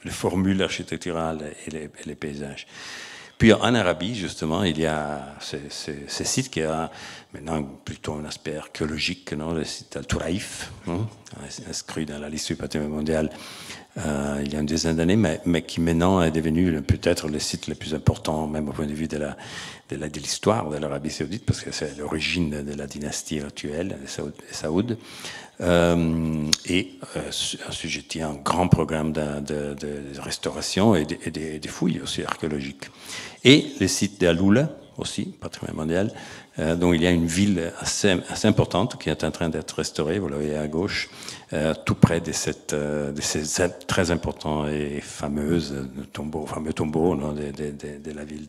les formules architecturales et les paysages. Puis en Arabie, justement, il y a ce site qui a maintenant plutôt un aspect archéologique, non, le site Al-Touraïf, inscrit dans la liste du patrimoine mondial il y a une dizaine d'années, mais qui maintenant est devenu peut-être le site le plus important, même au point de vue de l'histoire de l'Arabie saoudite, parce que c'est l'origine de la dynastie actuelle, les Saouds. Et assujetti à un grand programme de restauration et des fouilles aussi archéologiques. Et le site d'Aloula, aussi, patrimoine mondial, dont il y a une ville assez importante qui est en train d'être restaurée, vous la voyez à gauche, tout près de ces très importants et fameux tombeaux non, de la ville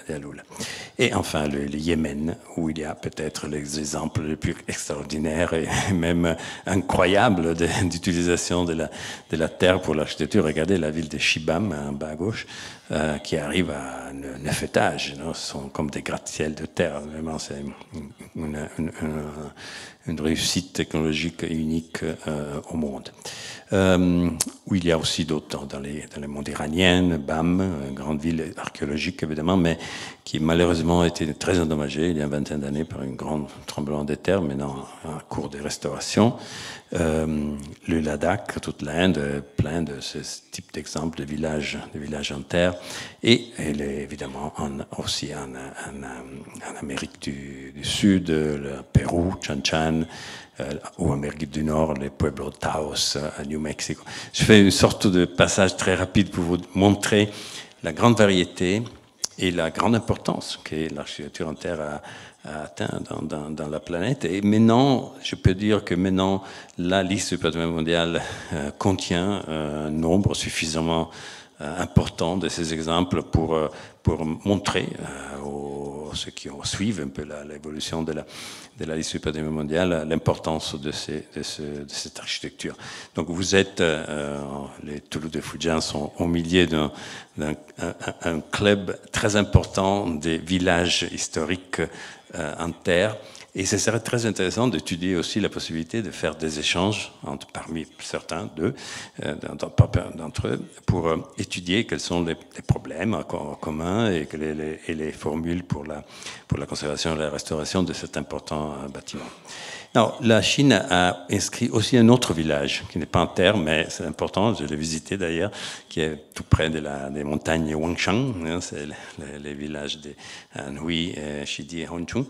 d'Aloula. Et enfin, le Yémen, où il y a peut-être les exemples les plus extraordinaires et même incroyables d'utilisation de la terre pour l'architecture. Regardez la ville de Shibam, en bas à gauche, qui arrive à 9 étages. Non, ce sont comme des gratte-ciel de terre. Vraiment, c'est une réussite technologique unique au monde. Où il y a aussi d'autres, dans les mondes iraniens, Bam, une grande ville archéologique évidemment, mais qui malheureusement a été très endommagée il y a une vingtaine d'années par un grand tremblement de terre, maintenant en cours de restauration. Le Ladakh, toute l'Inde, plein de ce type d'exemples de villages en terre, et évidemment aussi en Amérique du Sud, le Pérou, Chan Chan, ou Amérique du Nord, les Pueblos Taos à New Mexico. Je fais une sorte de passage très rapide pour vous montrer la grande variété et la grande importance que l'architecture en terre a atteint dans la planète. Et maintenant, je peux dire que maintenant, la liste du patrimoine mondial contient un nombre suffisamment important de ces exemples pour montrer ceux qui suivent un peu l'évolution de la liste du patrimoine mondial l'importance de cette architecture. Donc vous êtes, les Toulouse de Fujian sont au milieu d'un club très important des villages historiques en terre. Et ce serait très intéressant d'étudier aussi la possibilité de faire des échanges parmi certains d'entre eux pour étudier quels sont les problèmes en commun et les formules pour la conservation et la restauration de cet important bâtiment. Alors, la Chine a inscrit aussi un autre village, qui n'est pas en terre, mais c'est important, je l'ai visité d'ailleurs, qui est tout près des montagnes Wangshan, hein, c'est les villages de Anhui, Shidi et Honchung,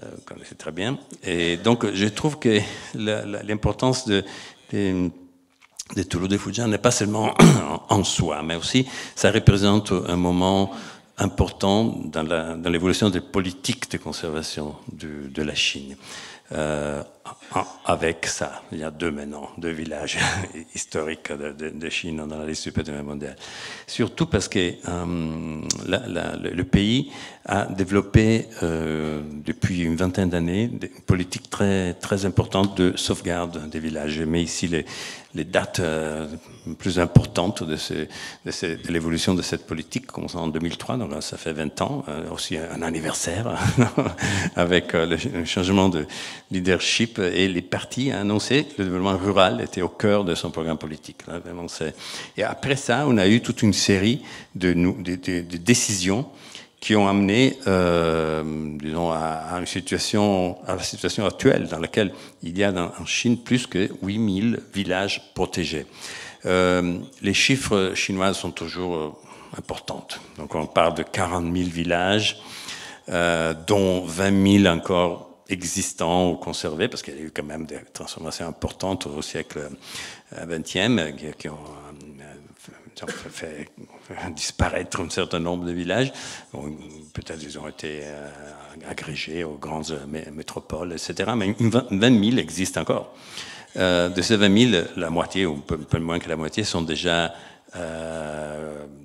vous connaissez très bien. Et donc, je trouve que l'importance de Toulouse de Fujian n'est pas seulement en soi, mais aussi ça représente un moment important dans l'évolution des politiques de conservation de la Chine. Avec ça, il y a deux villages historiques de Chine dans la liste du patrimoine mondial. Surtout parce que le pays a développé depuis une vingtaine d'années une politique très, très importante de sauvegarde des villages. Je mets ici les dates plus importantes de l'évolution de cette politique, commençant en 2003, donc là, ça fait 20 ans, aussi un anniversaire, avec le changement de leadership, et les partis ont annoncé que le développement rural était au cœur de son programme politique. Là, vraiment, et après ça, on a eu toute une série de décisions qui ont amené, disons, à la situation actuelle dans laquelle il y a en Chine plus que 8000 villages protégés. Les chiffres chinois sont toujours importants. Donc on parle de 40 000 villages, dont 20 000 encore existants ou conservés, parce qu'il y a eu quand même des transformations importantes au siècle XXe qui ont ça fait disparaître un certain nombre de villages. Bon, peut-être ils ont été agrégés aux grandes métropoles, etc. Mais 20 000 existent encore. De ces 20 000, la moitié, ou un peu moins que la moitié, sont déjà,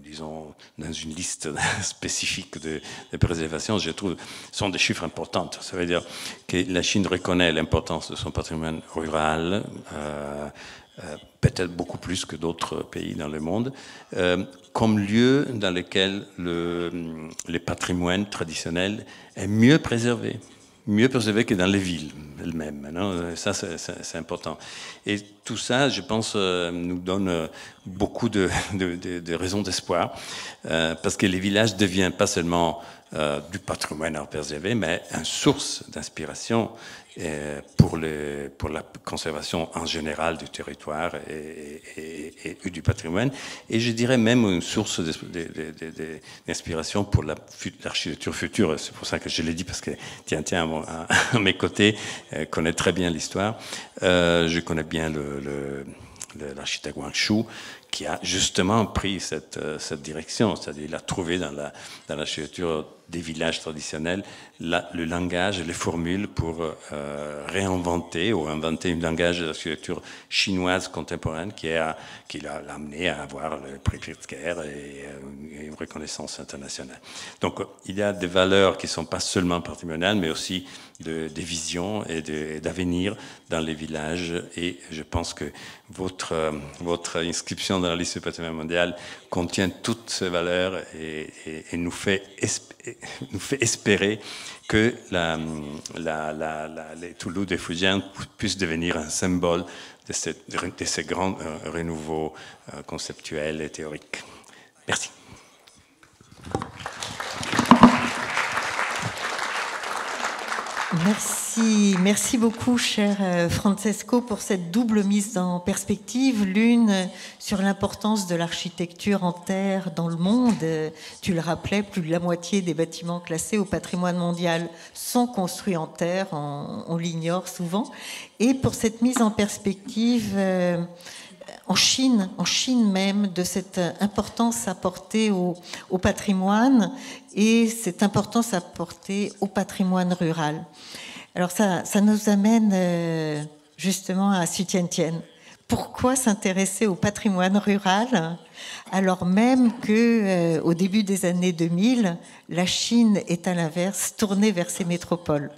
disons, dans une liste spécifique de préservation. Je trouve sont des chiffres importants. Ça veut dire que la Chine reconnaît l'importance de son patrimoine rural, peut-être beaucoup plus que d'autres pays dans le monde, comme lieu dans lequel le patrimoine traditionnel est mieux préservé que dans les villes elles-mêmes. Non, ça, c'est important. Et tout ça, je pense, nous donne beaucoup de raisons d'espoir, parce que les villages ne deviennent pas seulement du patrimoine à préserver, mais une source d'inspiration pour la conservation en général du territoire et du patrimoine, et je dirais même une source d'inspiration pour l'architecture future. C'est pour ça que je l'ai dit, parce que Tian à mes côtés connaît très bien l'histoire. Je connais bien l'architecte Wang Shu, qui a justement pris cette direction, c'est-à-dire il a trouvé dans l'architecture des villages traditionnels le langage, les formules pour réinventer ou inventer un langage de l'architecture chinoise contemporaine qui l'a amené à avoir le prix Pritzker et une reconnaissance internationale. Donc il y a des valeurs qui ne sont pas seulement patrimoniales, mais aussi des visions et d'avenir dans les villages, et je pense que votre inscription dans la liste du patrimoine mondial contient toutes ces valeurs et nous fait espérer que les Toulouse de Fujian puissent devenir un symbole de ces grands renouveaux conceptuels et théoriques. Merci. Merci beaucoup, cher Francesco, pour cette double mise en perspective. L'une sur l'importance de l'architecture en terre dans le monde. Tu le rappelais, plus de la moitié des bâtiments classés au patrimoine mondial sont construits en terre, on l'ignore souvent. Et pour cette mise en perspective en Chine même, de cette importance apportée au patrimoine et cette importance apportée au patrimoine rural. Alors ça nous amène justement à Xu Tiantian. Pourquoi s'intéresser au patrimoine rural alors même que au début des années 2000, la Chine est à l'inverse tournée vers ses métropoles?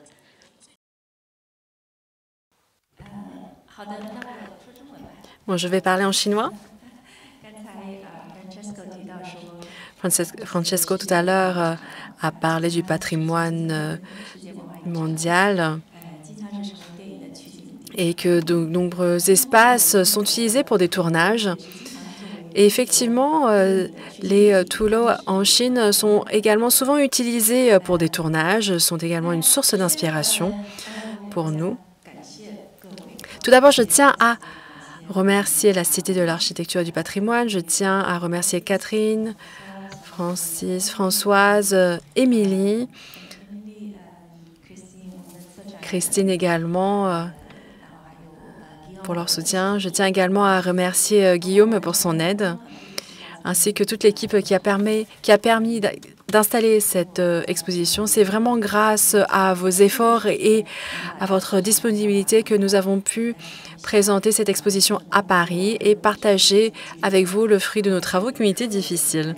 Bon, je vais parler en chinois. Francesco, tout à l'heure, a parlé du patrimoine mondial et que de nombreux espaces sont utilisés pour des tournages. Et effectivement, les toulots en Chine sont également souvent utilisés pour des tournages, sont également une source d'inspiration pour nous. Tout d'abord, je tiens à remercier la Cité de l'Architecture et du Patrimoine. Je tiens à remercier Catherine, Francis, Françoise, Émilie, Christine également pour leur soutien. Je tiens également à remercier Guillaume pour son aide, ainsi que toute l'équipe qui a permis d'installer cette exposition. C'est vraiment grâce à vos efforts et à votre disponibilité que nous avons pu présenter cette exposition à Paris et partager avec vous le fruit de nos travaux qui ont été difficiles.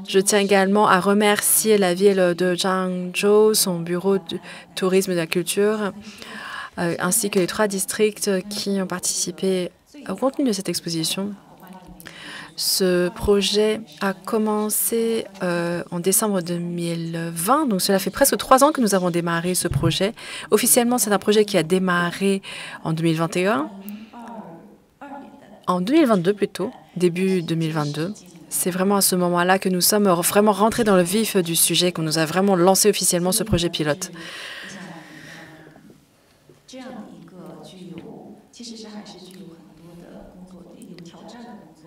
Je tiens également à remercier la ville de Zhangzhou, son bureau de tourisme et de la culture, ainsi que les 3 districts qui ont participé au contenu de cette exposition. Ce projet a commencé en décembre 2020, donc cela fait presque 3 ans que nous avons démarré ce projet. Officiellement, c'est un projet qui a démarré en 2021, en 2022 plutôt, début 2022. C'est vraiment à ce moment-là que nous sommes vraiment rentrés dans le vif du sujet, qu'on nous a vraiment lancé officiellement ce projet pilote.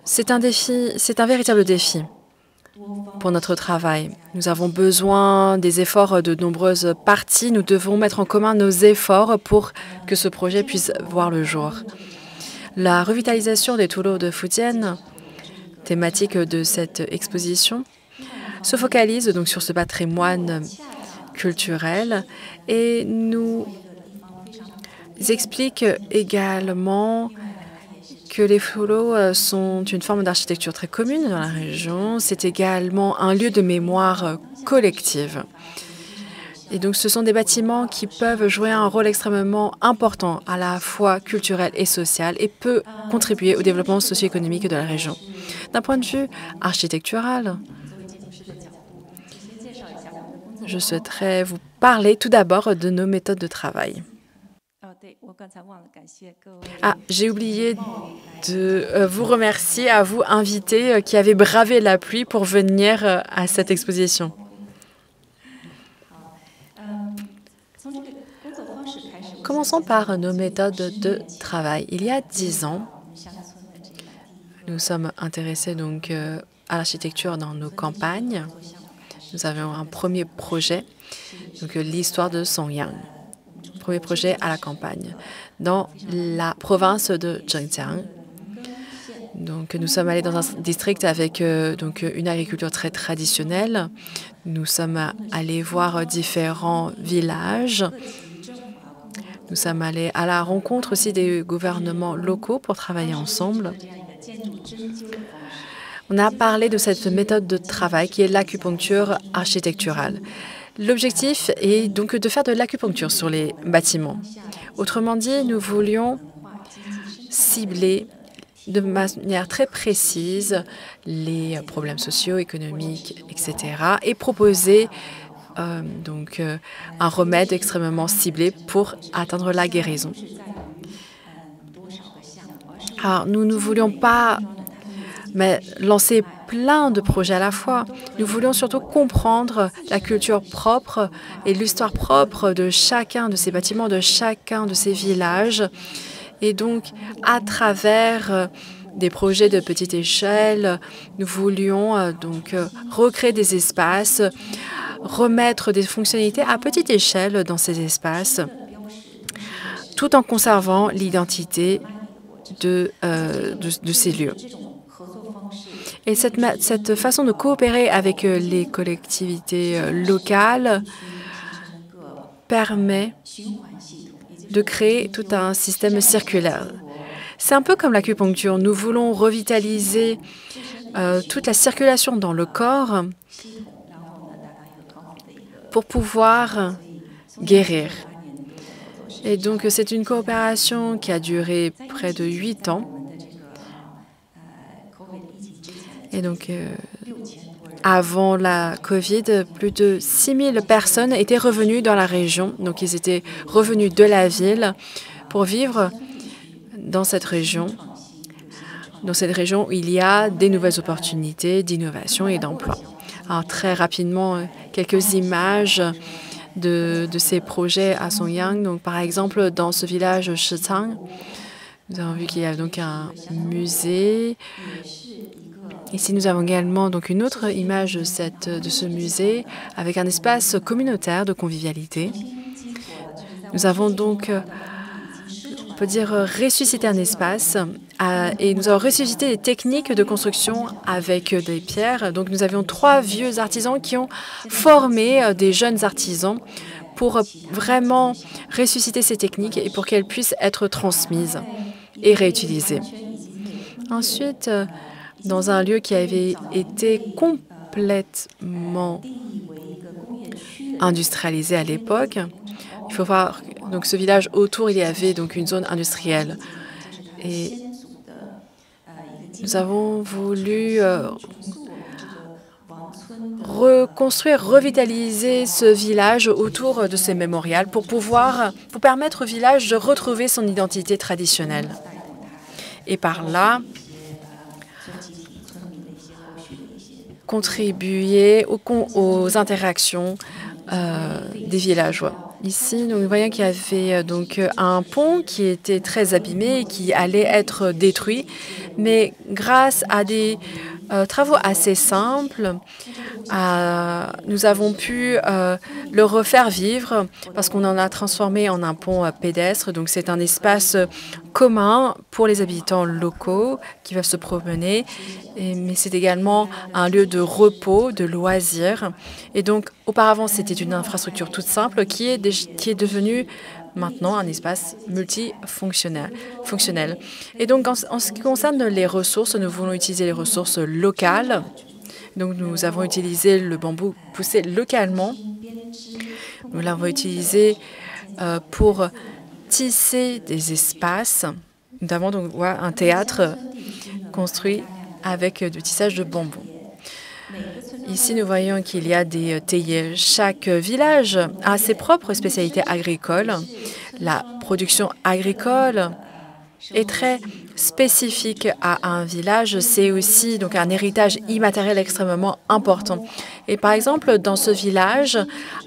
C'est un défi, c'est un véritable défi pour notre travail. Nous avons besoin des efforts de nombreuses parties. Nous devons mettre en commun nos efforts pour que ce projet puisse voir le jour. La revitalisation des toulots de Fujian thématique de cette exposition se focalise donc sur ce patrimoine culturel et nous explique également que les flots sont une forme d'architecture très commune dans la région. C'est également un lieu de mémoire collective. Et donc, ce sont des bâtiments qui peuvent jouer un rôle extrêmement important, à la fois culturel et social, et peut contribuer au développement socio-économique de la région. D'un point de vue architectural, je souhaiterais vous parler tout d'abord de nos méthodes de travail. Ah, j'ai oublié de vous remercier, à vous invités qui avez bravé la pluie pour venir à cette exposition. Commençons par nos méthodes de travail. Il y a 10 ans, nous sommes intéressés donc à l'architecture dans nos campagnes. Nous avions un premier projet, donc l'histoire de Songyang. Premier projet à la campagne, dans la province de Zhejiang. Donc, nous sommes allés dans un district avec donc une agriculture très traditionnelle. Nous sommes allés voir différents villages. Nous sommes allés à la rencontre aussi des gouvernements locaux pour travailler ensemble. On a parlé de cette méthode de travail qui est l'acupuncture architecturale. L'objectif est donc de faire de l'acupuncture sur les bâtiments. Autrement dit, nous voulions cibler de manière très précise les problèmes sociaux, économiques, etc. et proposer donc un remède extrêmement ciblé pour atteindre la guérison. Alors, nous ne voulions pas lancer plein de projets à la fois. Nous voulions surtout comprendre la culture propre et l'histoire propre de chacun de ces bâtiments, de chacun de ces villages. Et donc, à travers des projets de petite échelle, nous voulions donc recréer des espaces, remettre des fonctionnalités à petite échelle dans ces espaces, tout en conservant l'identité de ces lieux. Et cette façon de coopérer avec les collectivités locales permet de créer tout un système circulaire. C'est un peu comme l'acupuncture. Nous voulons revitaliser toute la circulation dans le corps pour pouvoir guérir. Et donc, c'est une coopération qui a duré près de 8 ans. Et donc, avant la COVID, plus de 6 000 personnes étaient revenues dans la région. Donc, ils étaient revenus de la ville pour vivre dans cette région. Dans cette région où il y a des nouvelles opportunités d'innovation et d'emploi. Alors, très rapidement, quelques images de ces projets à Songyang. Donc, par exemple, dans ce village Shicang, nous avons vu qu'il y a donc un musée. Ici, nous avons également donc une autre image de ce musée avec un espace communautaire de convivialité. Nous avons donc, on peut dire, ressuscité un espace et nous avons ressuscité des techniques de construction avec des pierres. Donc, nous avions 3 vieux artisans qui ont formé des jeunes artisans pour vraiment ressusciter ces techniques et pour qu'elles puissent être transmises et réutilisées. Ensuite, dans un lieu qui avait été complètement industrialisé à l'époque. Il faut voir, donc ce village autour, il y avait donc une zone industrielle. Et nous avons voulu reconstruire, revitaliser ce village autour de ces mémorials pour permettre au village de retrouver son identité traditionnelle. Et par là, contribuer aux interactions des villageois. Ici, nous voyons qu'il y avait donc un pont qui était très abîmé et qui allait être détruit, mais grâce à des travaux assez simples. Nous avons pu le refaire vivre parce qu'on en a transformé en un pont pédestre. Donc c'est un espace commun pour les habitants locaux qui peuvent se promener, mais c'est également un lieu de repos, de loisirs. Et donc auparavant, c'était une infrastructure toute simple qui est devenue maintenant un espace multifonctionnel. Et donc, en ce qui concerne les ressources, nous voulons utiliser les ressources locales. Donc, nous avons utilisé le bambou poussé localement. Nous l'avons utilisé pour tisser des espaces. Nous avons donc un théâtre construit avec du tissage de bambou. Ici, nous voyons qu'il y a des théiers. Chaque village a ses propres spécialités agricoles. La production agricole est très spécifique à un village. C'est aussi donc un héritage immatériel extrêmement important. Et par exemple, dans ce village,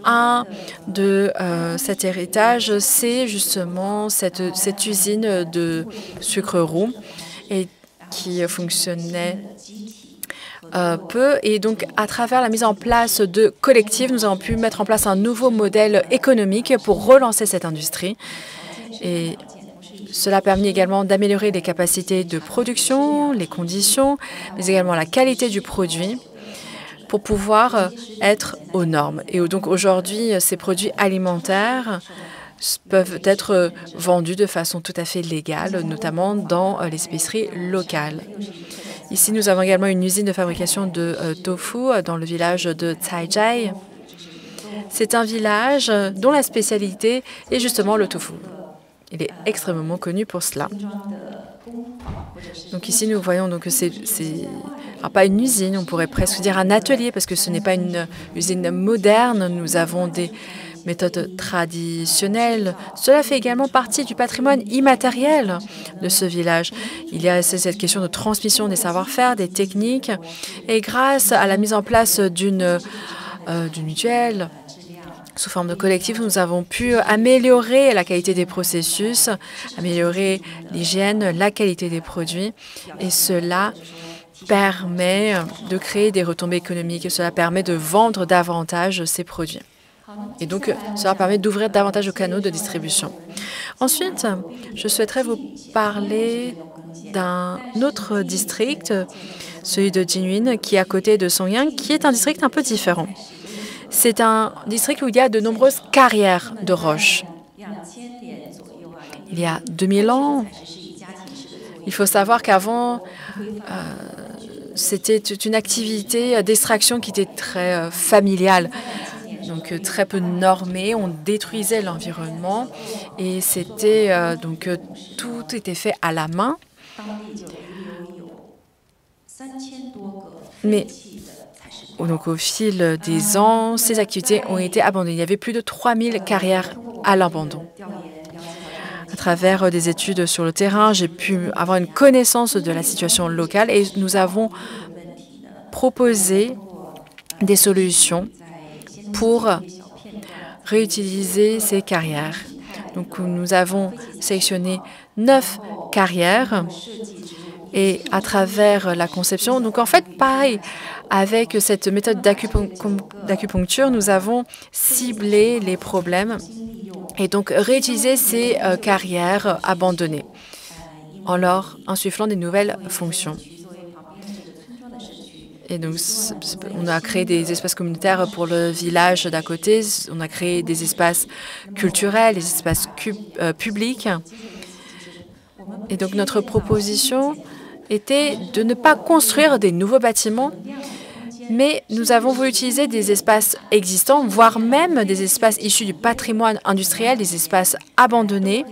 un de cet héritage, c'est justement cette usine de sucre roux et qui fonctionnait peu. Et donc, à travers la mise en place de collectifs, nous avons pu mettre en place un nouveau modèle économique pour relancer cette industrie. Et cela a permis également d'améliorer les capacités de production, les conditions, mais également la qualité du produit pour pouvoir être aux normes. Et donc, aujourd'hui, ces produits alimentaires peuvent être vendus de façon tout à fait légale, notamment dans les épiceries locales. Ici, nous avons également une usine de fabrication de tofu dans le village de Caizhai. C'est un village dont la spécialité est justement le tofu. Il est extrêmement connu pour cela. Donc ici, nous voyons donc que c'est pas une usine, on pourrait presque dire un atelier, parce que ce n'est pas une usine moderne. Nous avons des méthodes traditionnelles. Cela fait également partie du patrimoine immatériel de ce village. Il y a cette question de transmission des savoir-faire, des techniques. Et grâce à la mise en place d'une mutuelle sous forme de collectif, nous avons pu améliorer la qualité des processus, améliorer l'hygiène, la qualité des produits. Et cela permet de créer des retombées économiques. Cela permet de vendre davantage ces produits. Et donc, cela permet d'ouvrir davantage de canaux de distribution. Ensuite, je souhaiterais vous parler d'un autre district, celui de Jinyun, qui est à côté de Songyang, qui est un district un peu différent. C'est un district où il y a de nombreuses carrières de roches. Il y a 2000 ans, il faut savoir qu'avant, c'était une activité d'extraction qui était très familiale. Donc très peu normé, on détruisait l'environnement et c'était donc tout était fait à la main. Mais donc au fil des ans, ces activités ont été abandonnées. Il y avait plus de 3000 carrières à l'abandon. À travers des études sur le terrain, j'ai pu avoir une connaissance de la situation locale et nous avons proposé des solutions pour réutiliser ces carrières. Donc, nous avons sélectionné 9 carrières et à travers la conception, donc en fait, pareil, avec cette méthode d'acupuncture, nous avons ciblé les problèmes et donc réutilisé ces carrières abandonnées en leur insufflant des nouvelles fonctions. Et donc, on a créé des espaces communautaires pour le village d'à côté. On a créé des espaces culturels, des espaces publics. Et donc, notre proposition était de ne pas construire des nouveaux bâtiments, mais nous avons voulu utiliser des espaces existants, voire même des espaces issus du patrimoine industriel, des espaces abandonnés,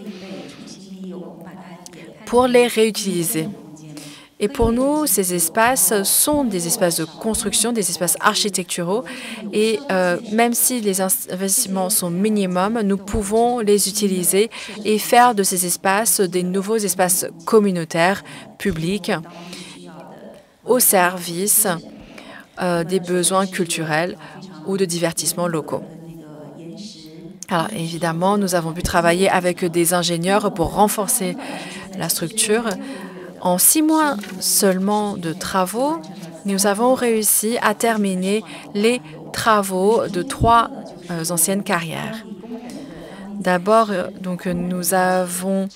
pour les réutiliser. Et pour nous, ces espaces sont des espaces de construction, des espaces architecturaux. Et même si les investissements sont minimums, nous pouvons les utiliser et faire de ces espaces des nouveaux espaces communautaires, publics, au service des besoins culturels ou de divertissement locaux. Alors, évidemment, nous avons pu travailler avec des ingénieurs pour renforcer la structure. En 6 mois seulement de travaux, nous avons réussi à terminer les travaux de 3 anciennes carrières. D'abord, donc, nous avons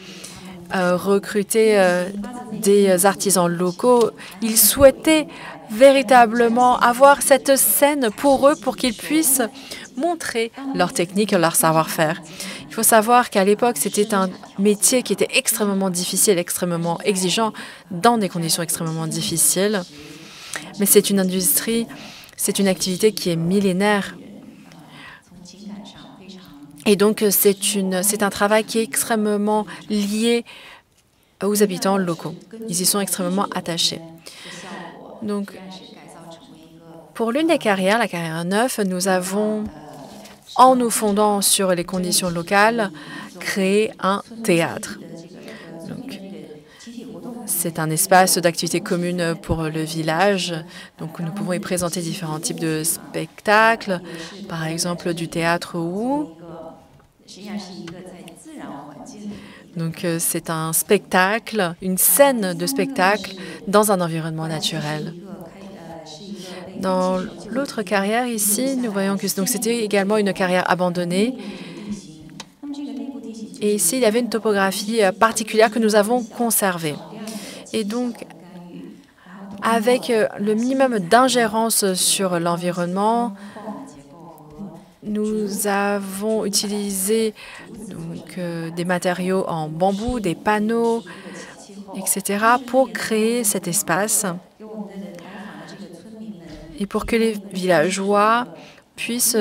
recruté des artisans locaux. Ils souhaitaient véritablement avoir cette scène pour eux, pour qu'ils puissent montrer leur technique, leur savoir-faire. Il faut savoir qu'à l'époque, c'était un métier qui était extrêmement difficile, extrêmement exigeant, dans des conditions extrêmement difficiles. Mais c'est une industrie, c'est une activité qui est millénaire. Et donc, c'est un travail qui est extrêmement lié aux habitants locaux. Ils y sont extrêmement attachés. Donc, pour l'une des carrières, la carrière 9, nous avons, en nous fondant sur les conditions locales, créé un théâtre. C'est un espace d'activité commune pour le village. Donc, nous pouvons y présenter différents types de spectacles, par exemple du théâtre Wu. Donc, c'est un spectacle, une scène de spectacle dans un environnement naturel. Dans l'autre carrière ici, nous voyons que c'était également une carrière abandonnée. Et ici, il y avait une topographie particulière que nous avons conservée. Et donc, avec le minimum d'ingérence sur l'environnement, nous avons utilisé donc, des matériaux en bambou, des panneaux, etc., pour créer cet espace et pour que les villageois puissent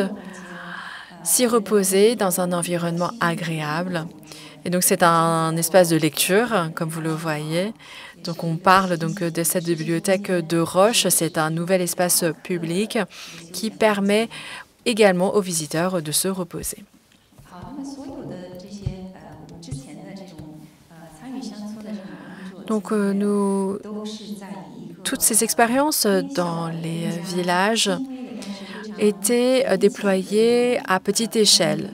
s'y reposer dans un environnement agréable. Et donc, c'est un espace de lecture, comme vous le voyez. Donc, on parle donc de cette bibliothèque de Roche. C'est un nouvel espace public qui permet également aux visiteurs de se reposer. Donc, toutes ces expériences dans les villages étaient déployées à petite échelle,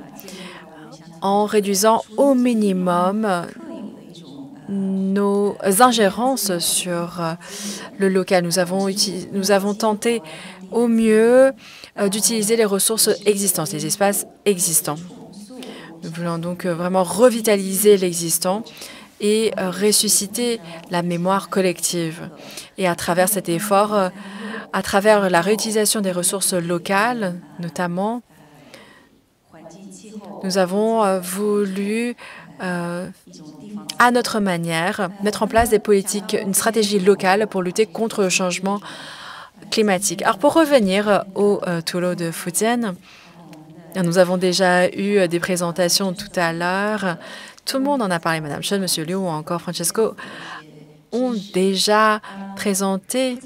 en réduisant au minimum nos ingérences sur le local. Nous avons tenté au mieux d'utiliser les ressources existantes, les espaces existants. Nous voulons donc vraiment revitaliser l'existant et ressusciter la mémoire collective. Et à travers cet effort, à travers la réutilisation des ressources locales, notamment, nous avons voulu, à notre manière, mettre en place des politiques, une stratégie locale pour lutter contre le changement climatique. Alors, pour revenir au Tulo de Fujian, nous avons déjà eu des présentations tout à l'heure. Tout le monde en a parlé, Madame Chen, Monsieur Liu ou encore Francesco ont déjà présenté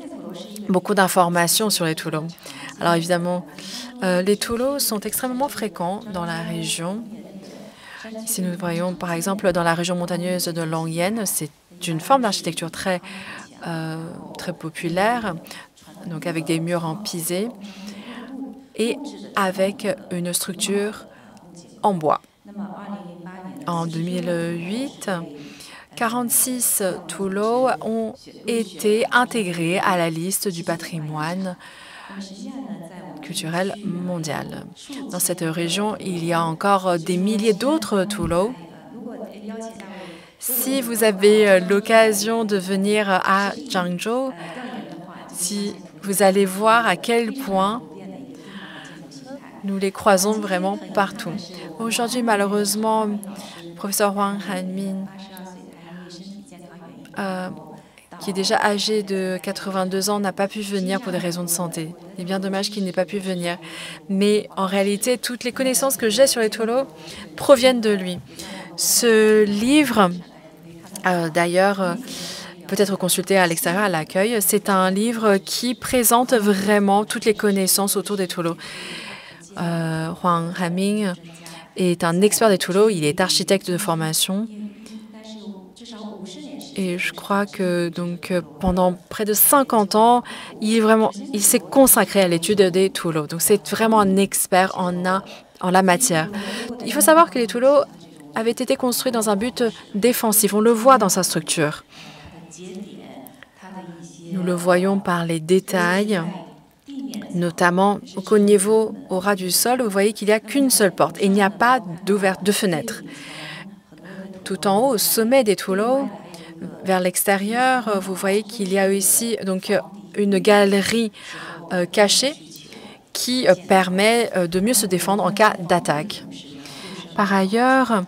beaucoup d'informations sur les Tulos. Alors évidemment, les Tulos sont extrêmement fréquents dans la région. Si nous voyons par exemple dans la région montagneuse de Longyan, c'est une forme d'architecture très populaire, donc avec des murs en pisé et avec une structure en bois. En 2008, 46 Tulos ont été intégrés à la liste du patrimoine culturel mondial. Dans cette région, il y a encore des milliers d'autres Tulos. Si vous avez l'occasion de venir à Zhangzhou, si vous allez voir à quel point nous les croisons vraiment partout. Aujourd'hui, malheureusement, le professeur Wang Hanmin, qui est déjà âgé de 82 ans, n'a pas pu venir pour des raisons de santé. Il est bien dommage qu'il n'ait pas pu venir. Mais en réalité, toutes les connaissances que j'ai sur les Tulos proviennent de lui. Ce livre, d'ailleurs, peut être consulté à l'extérieur, à l'accueil, c'est un livre qui présente vraiment toutes les connaissances autour des Tulos. Huang Hanmin est un expert des Tulos, il est architecte de formation. Et je crois que donc, pendant près de 50 ans, il s'est consacré à l'étude des Tulos. Donc c'est vraiment un expert en la matière. Il faut savoir que les Tulos avaient été construits dans un but défensif. On le voit dans sa structure. Nous le voyons par les détails, notamment qu'au niveau au ras du sol, vous voyez qu'il n'y a qu'une seule porte et il n'y a pas de fenêtre. Tout en haut, au sommet des Toulots, vers l'extérieur, vous voyez qu'il y a ici donc une galerie cachée qui permet de mieux se défendre en cas d'attaque. Par ailleurs,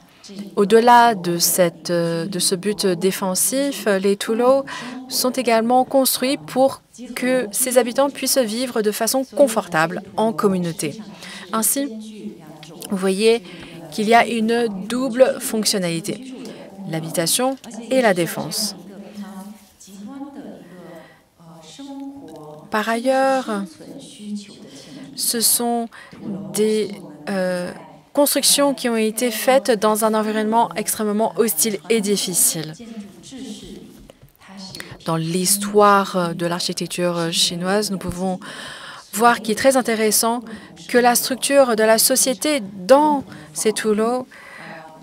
au-delà de ce but défensif, les Toulots sont également construits pour que ses habitants puissent vivre de façon confortable en communauté. Ainsi, vous voyez qu'il y a une double fonctionnalité, l'habitation et la défense. Par ailleurs, ce sont des constructions qui ont été faites dans un environnement extrêmement hostile et difficile. Dans l'histoire de l'architecture chinoise, nous pouvons voir qu'il est très intéressant que la structure de la société dans ces Toulots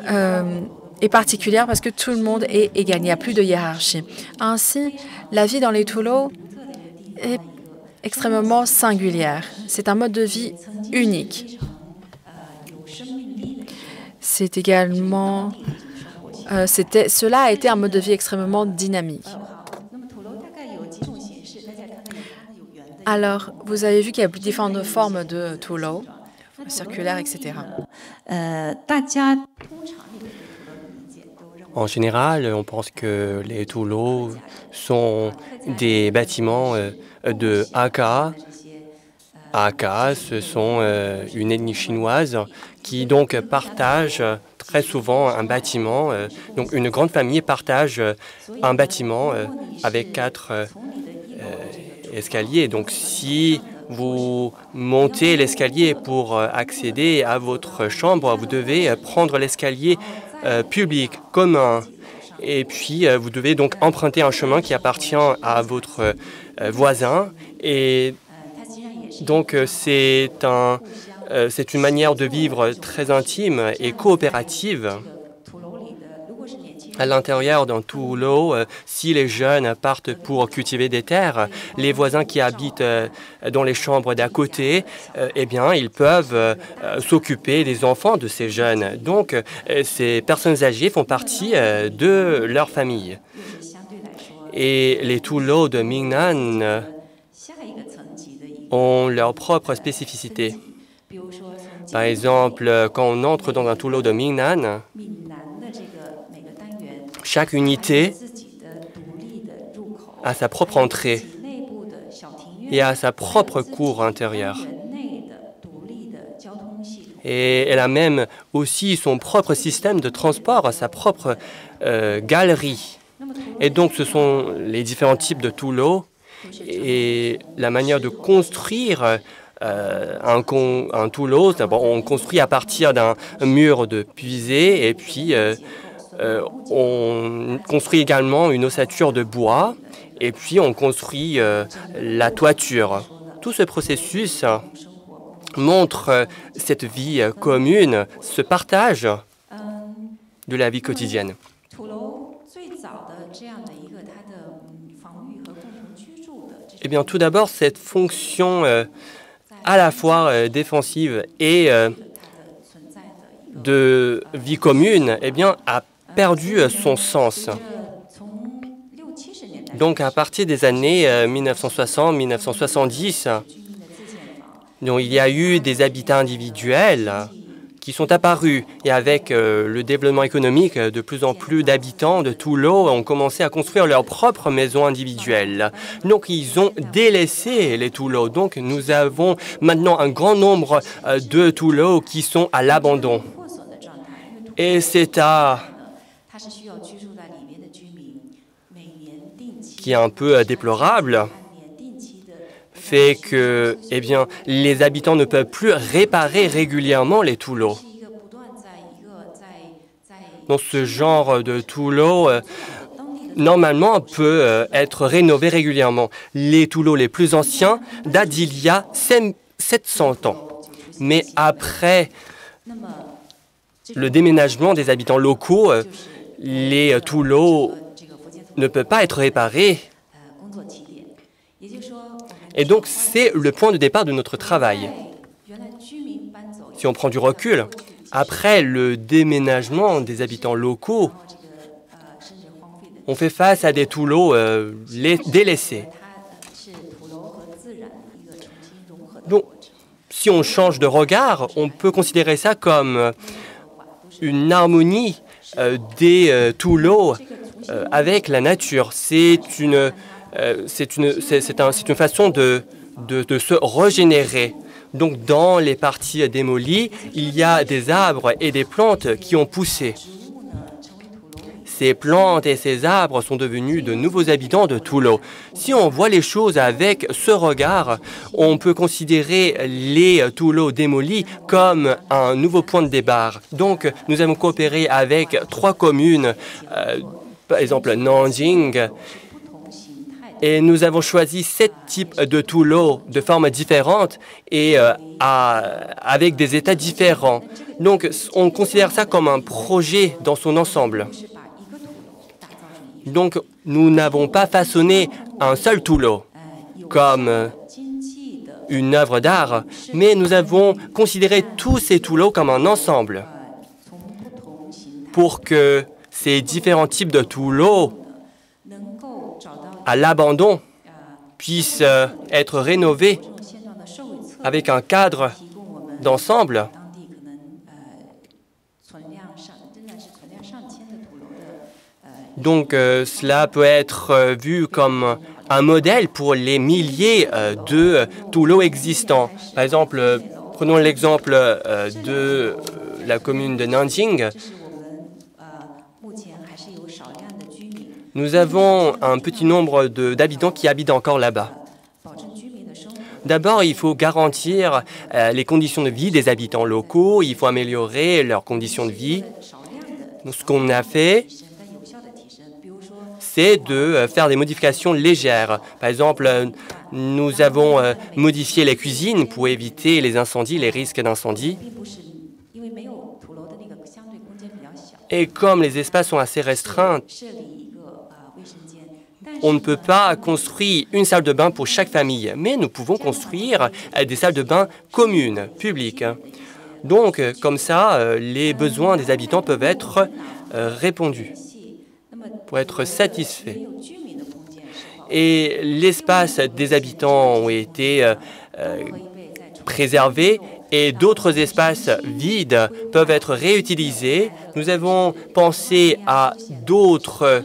est particulière parce que tout le monde est égal, il n'y a plus de hiérarchie. Ainsi, la vie dans les Toulots est extrêmement singulière. C'est un mode de vie unique. C'est également, cela a été un mode de vie extrêmement dynamique. Alors, vous avez vu qu'il y a différentes formes de Toulots, circulaires, etc. En général, on pense que les Toulots sont des bâtiments de Hakka. Hakka, ce sont une ethnie chinoise qui donc partage très souvent un bâtiment. Donc une grande famille partage un bâtiment avec 4 escaliers. Donc si vous montez l'escalier pour accéder à votre chambre, vous devez prendre l'escalier public, commun. Et puis, vous devez donc emprunter un chemin qui appartient à votre voisin. Et donc, c'est une manière de vivre très intime et coopérative. À l'intérieur d'un Toulot, si les jeunes partent pour cultiver des terres, les voisins qui habitent dans les chambres d'à côté, eh bien, ils peuvent s'occuper des enfants de ces jeunes. Donc, ces personnes âgées font partie de leur famille. Et les Toulots de Mingnan ont leur propre spécificité. Par exemple, quand on entre dans un Toulot de Mingnan, chaque unité a sa propre entrée et a sa propre cour intérieure. Et elle a même aussi son propre système de transport, sa propre galerie. Et donc, ce sont les différents types de Toulots et la manière de construire un Toulot. D'abord, on construit à partir d'un mur de puisée et puis on construit également une ossature de bois et puis on construit la toiture. Tout ce processus montre cette vie commune, ce partage de la vie quotidienne. Eh bien, tout d'abord, cette fonction à la fois défensive et de vie commune, eh bien, a perdu son sens. Donc, à partir des années 1960-1970, il y a eu des habitats individuels qui sont apparus. Et avec le développement économique, de plus en plus d'habitants de Toulot ont commencé à construire leurs propres maisons individuelles. Donc, ils ont délaissé les Toulots. Donc, nous avons maintenant un grand nombre de Toulots qui sont à l'abandon. Et c'est qui est un peu déplorable, fait que les habitants ne peuvent plus réparer régulièrement les Toulots. Donc ce genre de Toulots, normalement, peut être rénové régulièrement. Les Toulots les plus anciens datent d'il y a 700 ans. Mais après le déménagement des habitants locaux, les Toulots ne peuvent pas être réparés Et donc, c'est le point de départ de notre travail. Si on prend du recul, après le déménagement des habitants locaux, on fait face à des toulots délaissés. Donc, si on change de regard, on peut considérer ça comme une harmonie des toulots avec la nature. C'est une façon de se régénérer. Donc, dans les parties démolies, il y a des arbres et des plantes qui ont poussé. Ces plantes et ces arbres sont devenus de nouveaux habitants de Toulo. Si on voit les choses avec ce regard, on peut considérer les Toulo démolis comme un nouveau point de départ. Donc, nous avons coopéré avec 3 communes, par exemple Nanjing, et nous avons choisi 7 types de Toulo de formes différentes et avec des états différents. Donc, on considère ça comme un projet dans son ensemble. Donc, nous n'avons pas façonné un seul Toulo comme une œuvre d'art, mais nous avons considéré tous ces Toulos comme un ensemble pour que ces différents types de Toulos à l'abandon puissent être rénovés avec un cadre d'ensemble. Donc, cela peut être vu comme un modèle pour les milliers de toulots existants. Par exemple, prenons l'exemple de la commune de Nanjing. Nous avons un petit nombre d'habitants qui habitent encore là-bas. D'abord, il faut garantir les conditions de vie des habitants locaux. Il faut améliorer leurs conditions de vie. Donc, ce qu'on a fait, c'est de faire des modifications légères. Par exemple, nous avons modifié les cuisines pour éviter les incendies, les risques d'incendie. Et comme les espaces sont assez restreints, on ne peut pas construire une salle de bain pour chaque famille, mais nous pouvons construire des salles de bain communes, publiques. Donc, comme ça, les besoins des habitants peuvent être répondus, pour être satisfaits. Et l'espace des habitants ont été préservés et d'autres espaces vides peuvent être réutilisés. Nous avons pensé à d'autres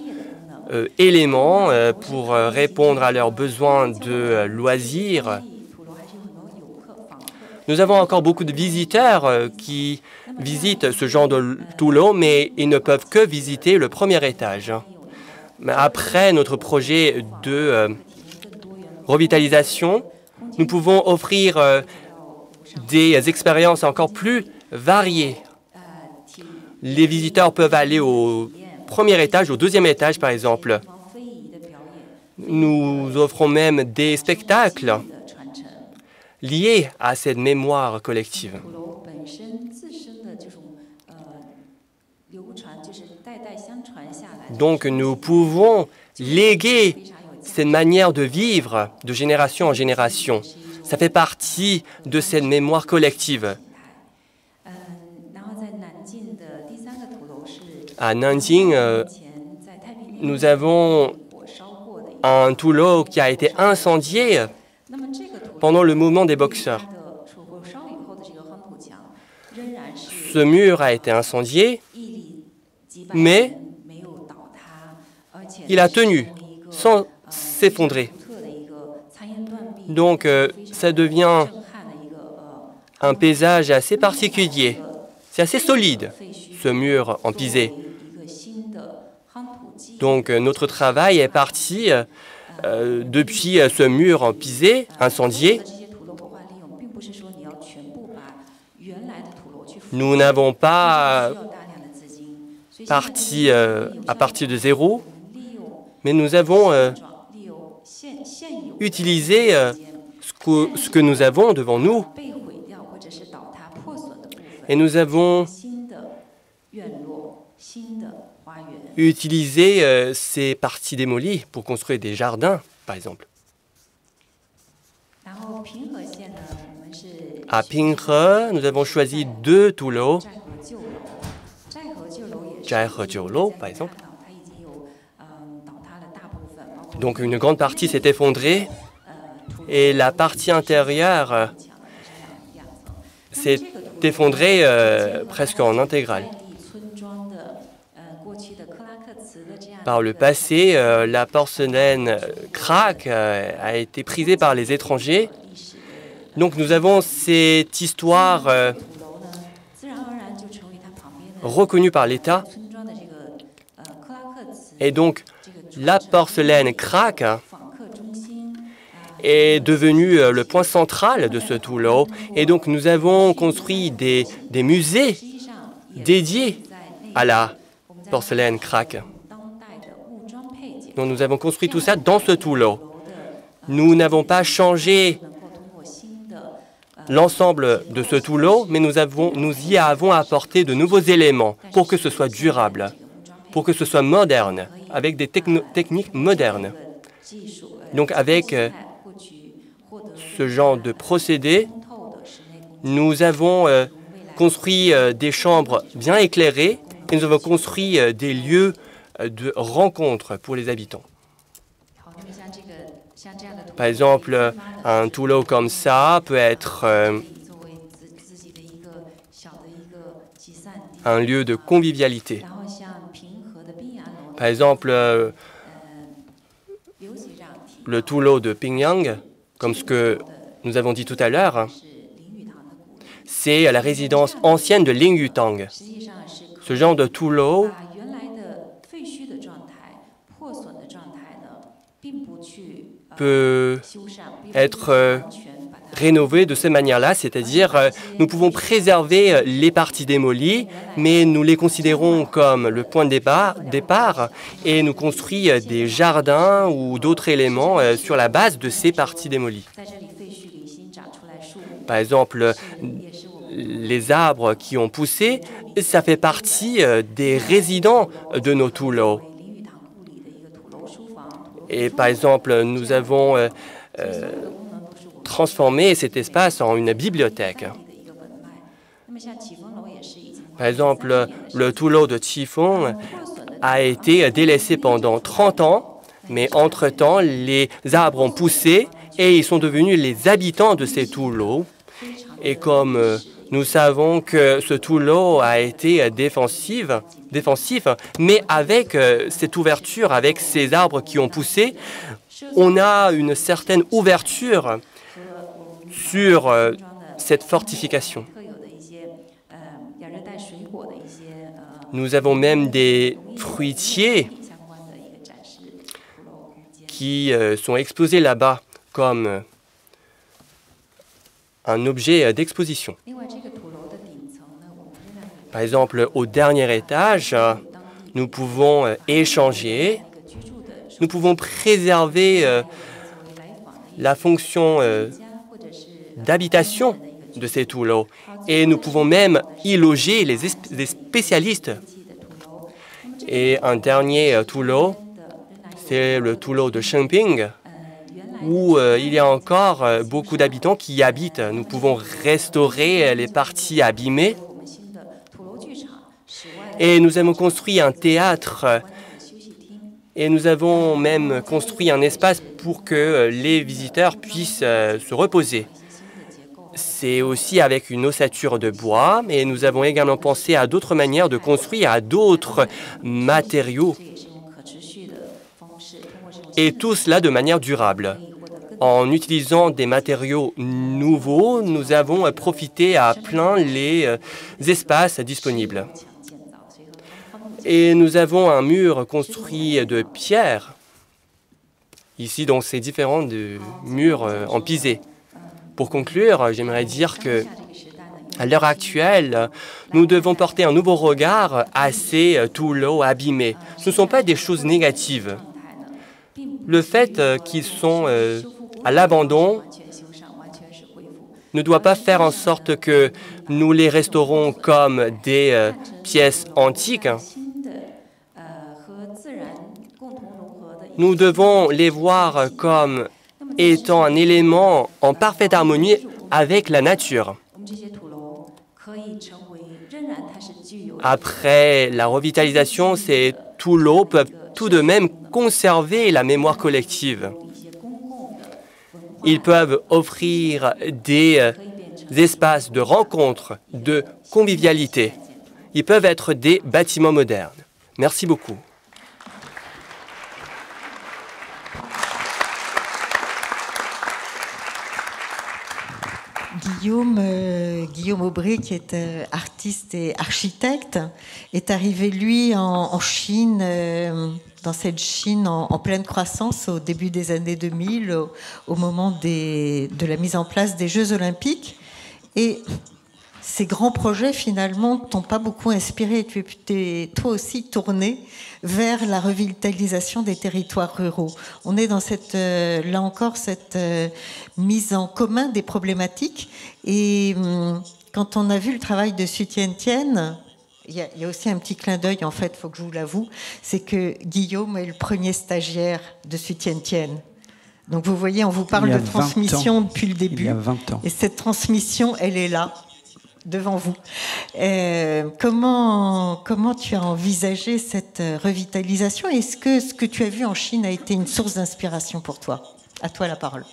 éléments pour répondre à leurs besoins de loisirs. Nous avons encore beaucoup de visiteurs qui visitent ce genre de Toulo, mais ils ne peuvent que visiter le premier étage. Mais après notre projet de revitalisation, nous pouvons offrir des expériences encore plus variées. Les visiteurs peuvent aller au premier étage, au deuxième étage, par exemple. Nous offrons même des spectacles liés à cette mémoire collective. Donc, nous pouvons léguer cette manière de vivre de génération en génération. Ça fait partie de cette mémoire collective. À Nanjing, nous avons un Toulo qui a été incendié pendant le mouvement des Boxers. Ce mur a été incendié, mais il a tenu sans s'effondrer. Donc, ça devient un paysage assez particulier. C'est assez solide, ce mur en pisé. Donc, notre travail est parti depuis ce mur en pisé, incendié. Nous n'avons pas parti à partir de zéro, mais nous avons utilisé ce que nous avons devant nous. Et nous avons utilisé ces parties démolies pour construire des jardins, par exemple. À Pinghe, nous avons choisi 2 Tulo, Zhaihejiulou par exemple. Donc une grande partie s'est effondrée et la partie intérieure s'est effondrée presque en intégrale. Par le passé, la porcelaine Krak a été prisée par les étrangers. Donc nous avons cette histoire reconnue par l'État. Et donc la porcelaine Krak est devenue le point central de ce Tulo. Et donc nous avons construit des musées dédiés à la porcelaine Krak. Donc nous avons construit tout ça dans ce Tulo. Nous n'avons pas changé l'ensemble de ce Tulo, mais nous y avons apporté de nouveaux éléments pour que ce soit durable, pour que ce soit moderne, avec des techniques modernes. Donc avec ce genre de procédé, nous avons construit des chambres bien éclairées et nous avons construit des lieux de rencontre pour les habitants. Par exemple, un Tulo comme ça peut être un lieu de convivialité. Par exemple, le Tulo de Pingyang, comme ce que nous avons dit tout à l'heure, c'est la résidence ancienne de Ling Yutang. Ce genre de Tulo peut être rénové de cette manière-là, c'est-à-dire nous pouvons préserver les parties démolies, mais nous les considérons comme le point de départ et nous construisons des jardins ou d'autres éléments sur la base de ces parties démolies. Par exemple, les arbres qui ont poussé, ça fait partie des résidents de nos Tulo. Et par exemple, nous avons transformé cet espace en une bibliothèque. Par exemple, le Tulo de Qifeng a été délaissé pendant 30 ans, mais entre-temps, les arbres ont poussé et ils sont devenus les habitants de ces Tulo. Et comme nous savons que ce Tulo a été défensif, mais avec cette ouverture, avec ces arbres qui ont poussé, on a une certaine ouverture sur cette fortification. Nous avons même des fruitiers qui sont exposés là-bas comme un objet d'exposition. Par exemple, au dernier étage, nous pouvons échanger, nous pouvons préserver la fonction d'habitation de ces Tulo et nous pouvons même y loger les spécialistes. Et un dernier Tulo, c'est le Tulo de Shengping, où il y a encore beaucoup d'habitants qui y habitent. Nous pouvons restaurer les parties abîmées. Et nous avons construit un théâtre et nous avons même construit un espace pour que les visiteurs puissent se reposer. C'est aussi avec une ossature de bois, et nous avons également pensé à d'autres manières de construire, à d'autres matériaux. Et tout cela de manière durable. En utilisant des matériaux nouveaux, nous avons profité à plein les espaces disponibles. Et nous avons un mur construit de pierre. Ici, donc, c'est différent de murs en pisé. Pour conclure, j'aimerais dire que, à l'heure actuelle, nous devons porter un nouveau regard à ces Tulo abîmés. Ce ne sont pas des choses négatives. Le fait qu'ils sont à l'abandon ne doit pas faire en sorte que nous les restaurons comme des pièces antiques. Nous devons les voir comme étant un élément en parfaite harmonie avec la nature. Après la revitalisation, ces toulots peuvent tout de même conserver la mémoire collective. Ils peuvent offrir des espaces de rencontre, de convivialité. Ils peuvent être des bâtiments modernes. Merci beaucoup. Guillaume Aubry, qui est artiste et architecte, est arrivé, lui, en Chine, dans cette Chine en pleine croissance au début des années 2000, au moment de la mise en place des Jeux Olympiques. Et ces grands projets, finalement, t'ont pas beaucoup inspiré. Tu es toi aussi tourné vers la revitalisation des territoires ruraux. On est dans là encore, cette mise en commun des problématiques. Et quand on a vu le travail de Xu Tiantian, il y a aussi un petit clin d'œil, en fait, il faut que je vous l'avoue, c'est que Guillaume est le premier stagiaire de Xu Tiantian. Donc vous voyez, on vous parle de transmission depuis le début. Il y a 20 ans. Et cette transmission, elle est là, devant vous. Comment tu as envisagé cette revitalisation? Est-ce que ce que tu as vu en Chine a été une source d'inspiration pour toi? À toi la parole.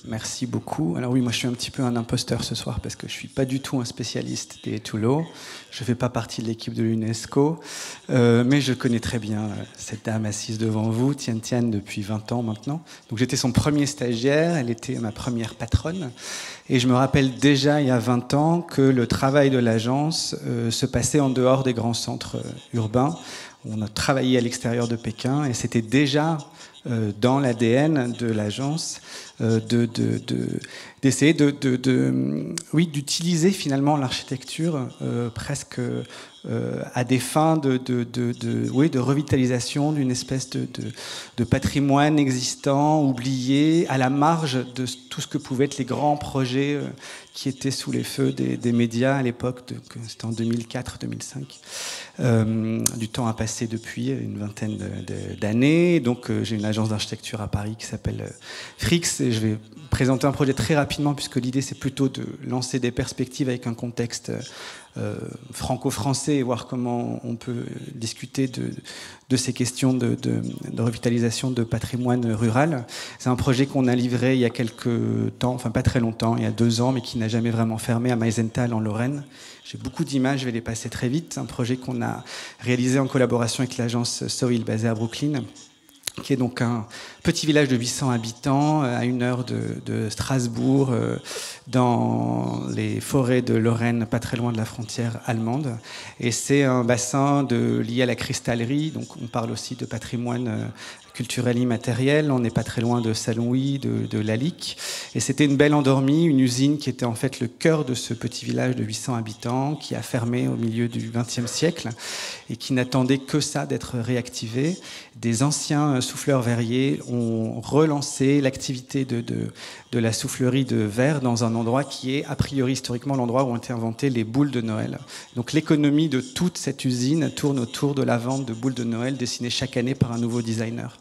Merci beaucoup. Alors oui, moi je suis un petit peu un imposteur ce soir parce que je ne suis pas du tout un spécialiste des toulots. Je ne fais pas partie de l'équipe de l'UNESCO, mais je connais très bien cette dame assise devant vous, Tiantian, depuis 20 ans maintenant. Donc j'étais son premier stagiaire, elle était ma première patronne. Et je me rappelle déjà, il y a 20 ans, que le travail de l'agence se passait en dehors des grands centres urbains. On a travaillé à l'extérieur de Pékin et c'était déjà dans l'ADN de l'agence d'essayer d'utiliser finalement l'architecture presque à des fins de revitalisation d'une espèce de patrimoine existant, oublié, à la marge de tout ce que pouvaient être les grands projets qui étaient sous les feux des médias à l'époque, c'était en 2004-2005. Du temps a passé depuis une vingtaine d'années. Donc j'ai une agence d'architecture à Paris qui s'appelle Frix et je vais présenter un projet très rapidement puisque l'idée c'est plutôt de lancer des perspectives avec un contexte franco-français et voir comment on peut discuter de ces questions de revitalisation de patrimoine rural. C'est un projet qu'on a livré il y a quelques temps, enfin pas très longtemps, il y a 2 ans, mais qui n'a jamais vraiment fermé à Meisenthal en Lorraine. J'ai beaucoup d'images, je vais les passer très vite. Un projet qu'on a réalisé en collaboration avec l'agence Soil basée à Brooklyn, qui est donc un petit village de 800 habitants à 1 heure de Strasbourg, dans les forêts de Lorraine, pas très loin de la frontière allemande. Et c'est un bassin lié à la cristallerie, donc on parle aussi de patrimoine culturel immatériel. On n'est pas très loin de Saint-Louis, de Lalique. Et c'était une belle endormie, une usine qui était en fait le cœur de ce petit village de 800 habitants, qui a fermé au milieu du XXe siècle et qui n'attendait que ça d'être réactivé. Des anciens souffleurs verriers ont relancé l'activité de la soufflerie de verre dans un endroit qui est a priori historiquement l'endroit où ont été inventées les boules de Noël. Donc l'économie de toute cette usine tourne autour de la vente de boules de Noël dessinées chaque année par un nouveau designer.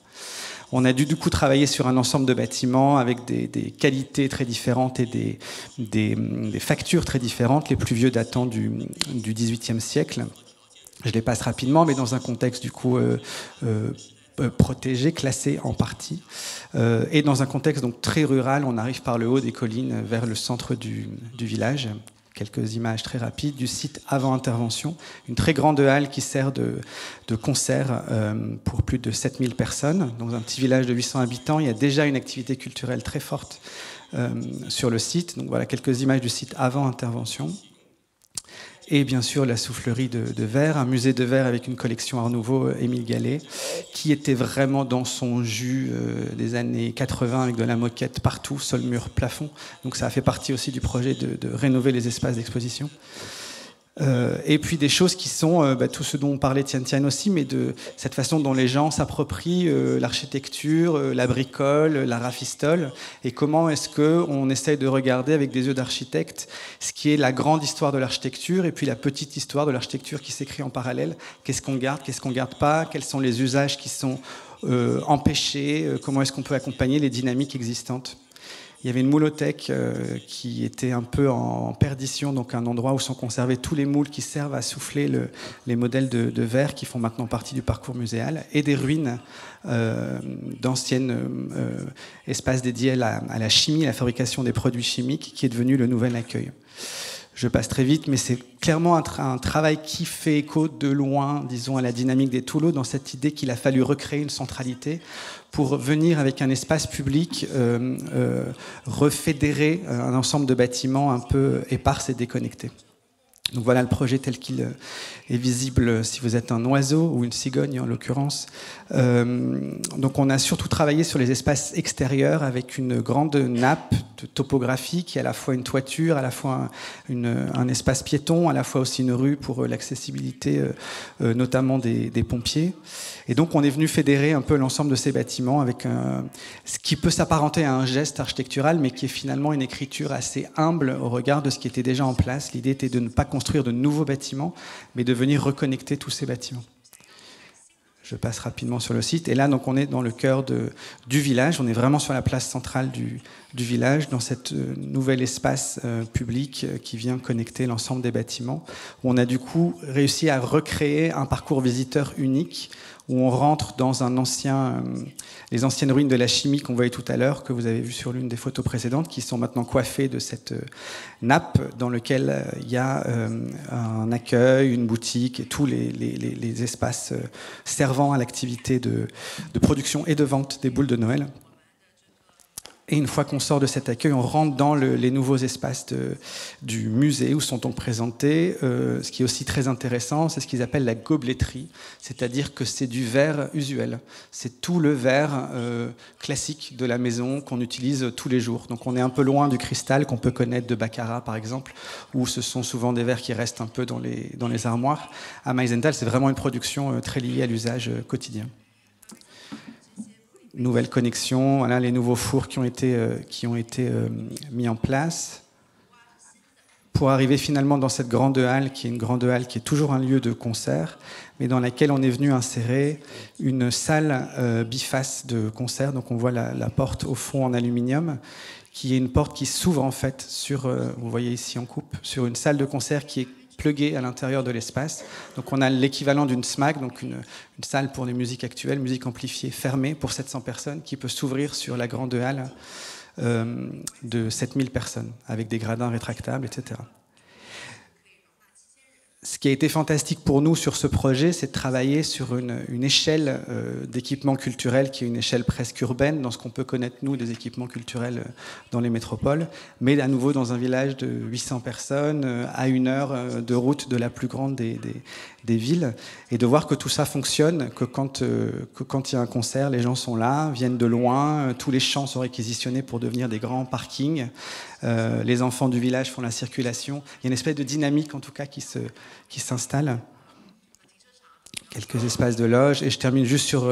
On a dû du coup travailler sur un ensemble de bâtiments avec des qualités très différentes et des factures très différentes, les plus vieux datant du XVIIIe siècle. Je les passe rapidement, mais dans un contexte du coup protégé, classé en partie, et dans un contexte donc très rural. On arrive par le haut des collines vers le centre du village. Quelques images très rapides du site avant intervention. Une très grande halle qui sert de concert pour plus de 7000 personnes. Dans un petit village de 800 habitants, il y a déjà une activité culturelle très forte sur le site. Donc voilà quelques images du site avant intervention. Et bien sûr la soufflerie de verre, un musée de verre avec une collection Art Nouveau, Émile Gallet, qui était vraiment dans son jus des années 80 avec de la moquette partout, sol, mur, plafond. Donc ça a fait partie aussi du projet de rénover les espaces d'exposition. Et puis des choses qui sont tout ce dont on parlait Tiantian aussi, mais de cette façon dont les gens s'approprient l'architecture, la bricole, la rafistole, et comment est-ce qu'on essaye de regarder avec des yeux d'architecte ce qui est la grande histoire de l'architecture et puis la petite histoire de l'architecture qui s'écrit en parallèle. Qu'est-ce qu'on garde pas, quels sont les usages qui sont empêcher, comment est-ce qu'on peut accompagner les dynamiques existantes. Il y avait une moulothèque qui était un peu en perdition, donc un endroit où sont conservés tous les moules qui servent à souffler les modèles de verre qui font maintenant partie du parcours muséal, et des ruines d'anciennes espaces dédiés à la chimie, à la fabrication des produits chimiques, qui est devenu le nouvel accueil. Je passe très vite, mais c'est clairement un travail qui fait écho de loin, disons, à la dynamique des Toulouse, dans cette idée qu'il a fallu recréer une centralité pour venir avec un espace public refédérer un ensemble de bâtiments un peu épars et déconnectés. Donc voilà le projet tel qu'il est visible si vous êtes un oiseau ou une cigogne en l'occurrence. Donc on a surtout travaillé sur les espaces extérieurs avec une grande nappe de topographie qui est à la fois une toiture, à la fois un espace piéton, à la fois aussi une rue pour l'accessibilité notamment des pompiers. Et donc on est venu fédérer un peu l'ensemble de ces bâtiments avec ce qui peut s'apparenter à un geste architectural mais qui est finalement une écriture assez humble au regard de ce qui était déjà en place. L'idée était de ne pas construire de nouveaux bâtiments mais de venir reconnecter tous ces bâtiments. Je passe rapidement sur le site. Et là, donc, on est dans le cœur du village. On est vraiment sur la place centrale du village, dans cet nouvel espace public qui vient connecter l'ensemble des bâtiments. Où on a du coup réussi à recréer un parcours visiteur unique, où on rentre dans les anciennes ruines de la chimie qu'on voyait tout à l'heure, que vous avez vu sur l'une des photos précédentes, qui sont maintenant coiffées de cette nappe dans laquelle il y a un accueil, une boutique et tous les espaces servant à l'activité de production et de vente des boules de Noël. Et une fois qu'on sort de cet accueil, on rentre dans les nouveaux espaces du musée où sont donc présentés. Ce qui est aussi très intéressant, c'est ce qu'ils appellent la gobeletterie, c'est-à-dire que c'est du verre usuel. C'est tout le verre classique de la maison qu'on utilise tous les jours. Donc on est un peu loin du cristal qu'on peut connaître de Baccarat, par exemple, où ce sont souvent des verres qui restent un peu dans les armoires. À Meisenthal, c'est vraiment une production très liée à l'usage quotidien. Nouvelles connexions, voilà, les nouveaux fours qui ont été mis en place pour arriver finalement dans cette grande halle qui est toujours un lieu de concert, mais dans laquelle on est venu insérer une salle biface de concert. Donc on voit la porte au fond en aluminium, qui est une porte qui s'ouvre en fait sur, vous voyez ici en coupe, sur une salle de concert qui est plugué à l'intérieur de l'espace. Donc on a l'équivalent d'une SMAC, donc une salle pour les musiques actuelles, musique amplifiée fermée pour 700 personnes, qui peut s'ouvrir sur la grande halle de 7000 personnes, avec des gradins rétractables, etc. Ce qui a été fantastique pour nous sur ce projet, c'est de travailler sur une échelle d'équipements culturels qui est une échelle presque urbaine dans ce qu'on peut connaître, nous, des équipements culturels dans les métropoles, mais à nouveau dans un village de 800 personnes, à 1 heure de route de la plus grande des villes, et de voir que tout ça fonctionne, que quand il y a un concert, les gens sont là, viennent de loin, tous les champs sont réquisitionnés pour devenir des grands parkings, les enfants du village font la circulation. Il y a une espèce de dynamique, en tout cas, qui s'installe. Quelques espaces de loge. Et je termine juste sur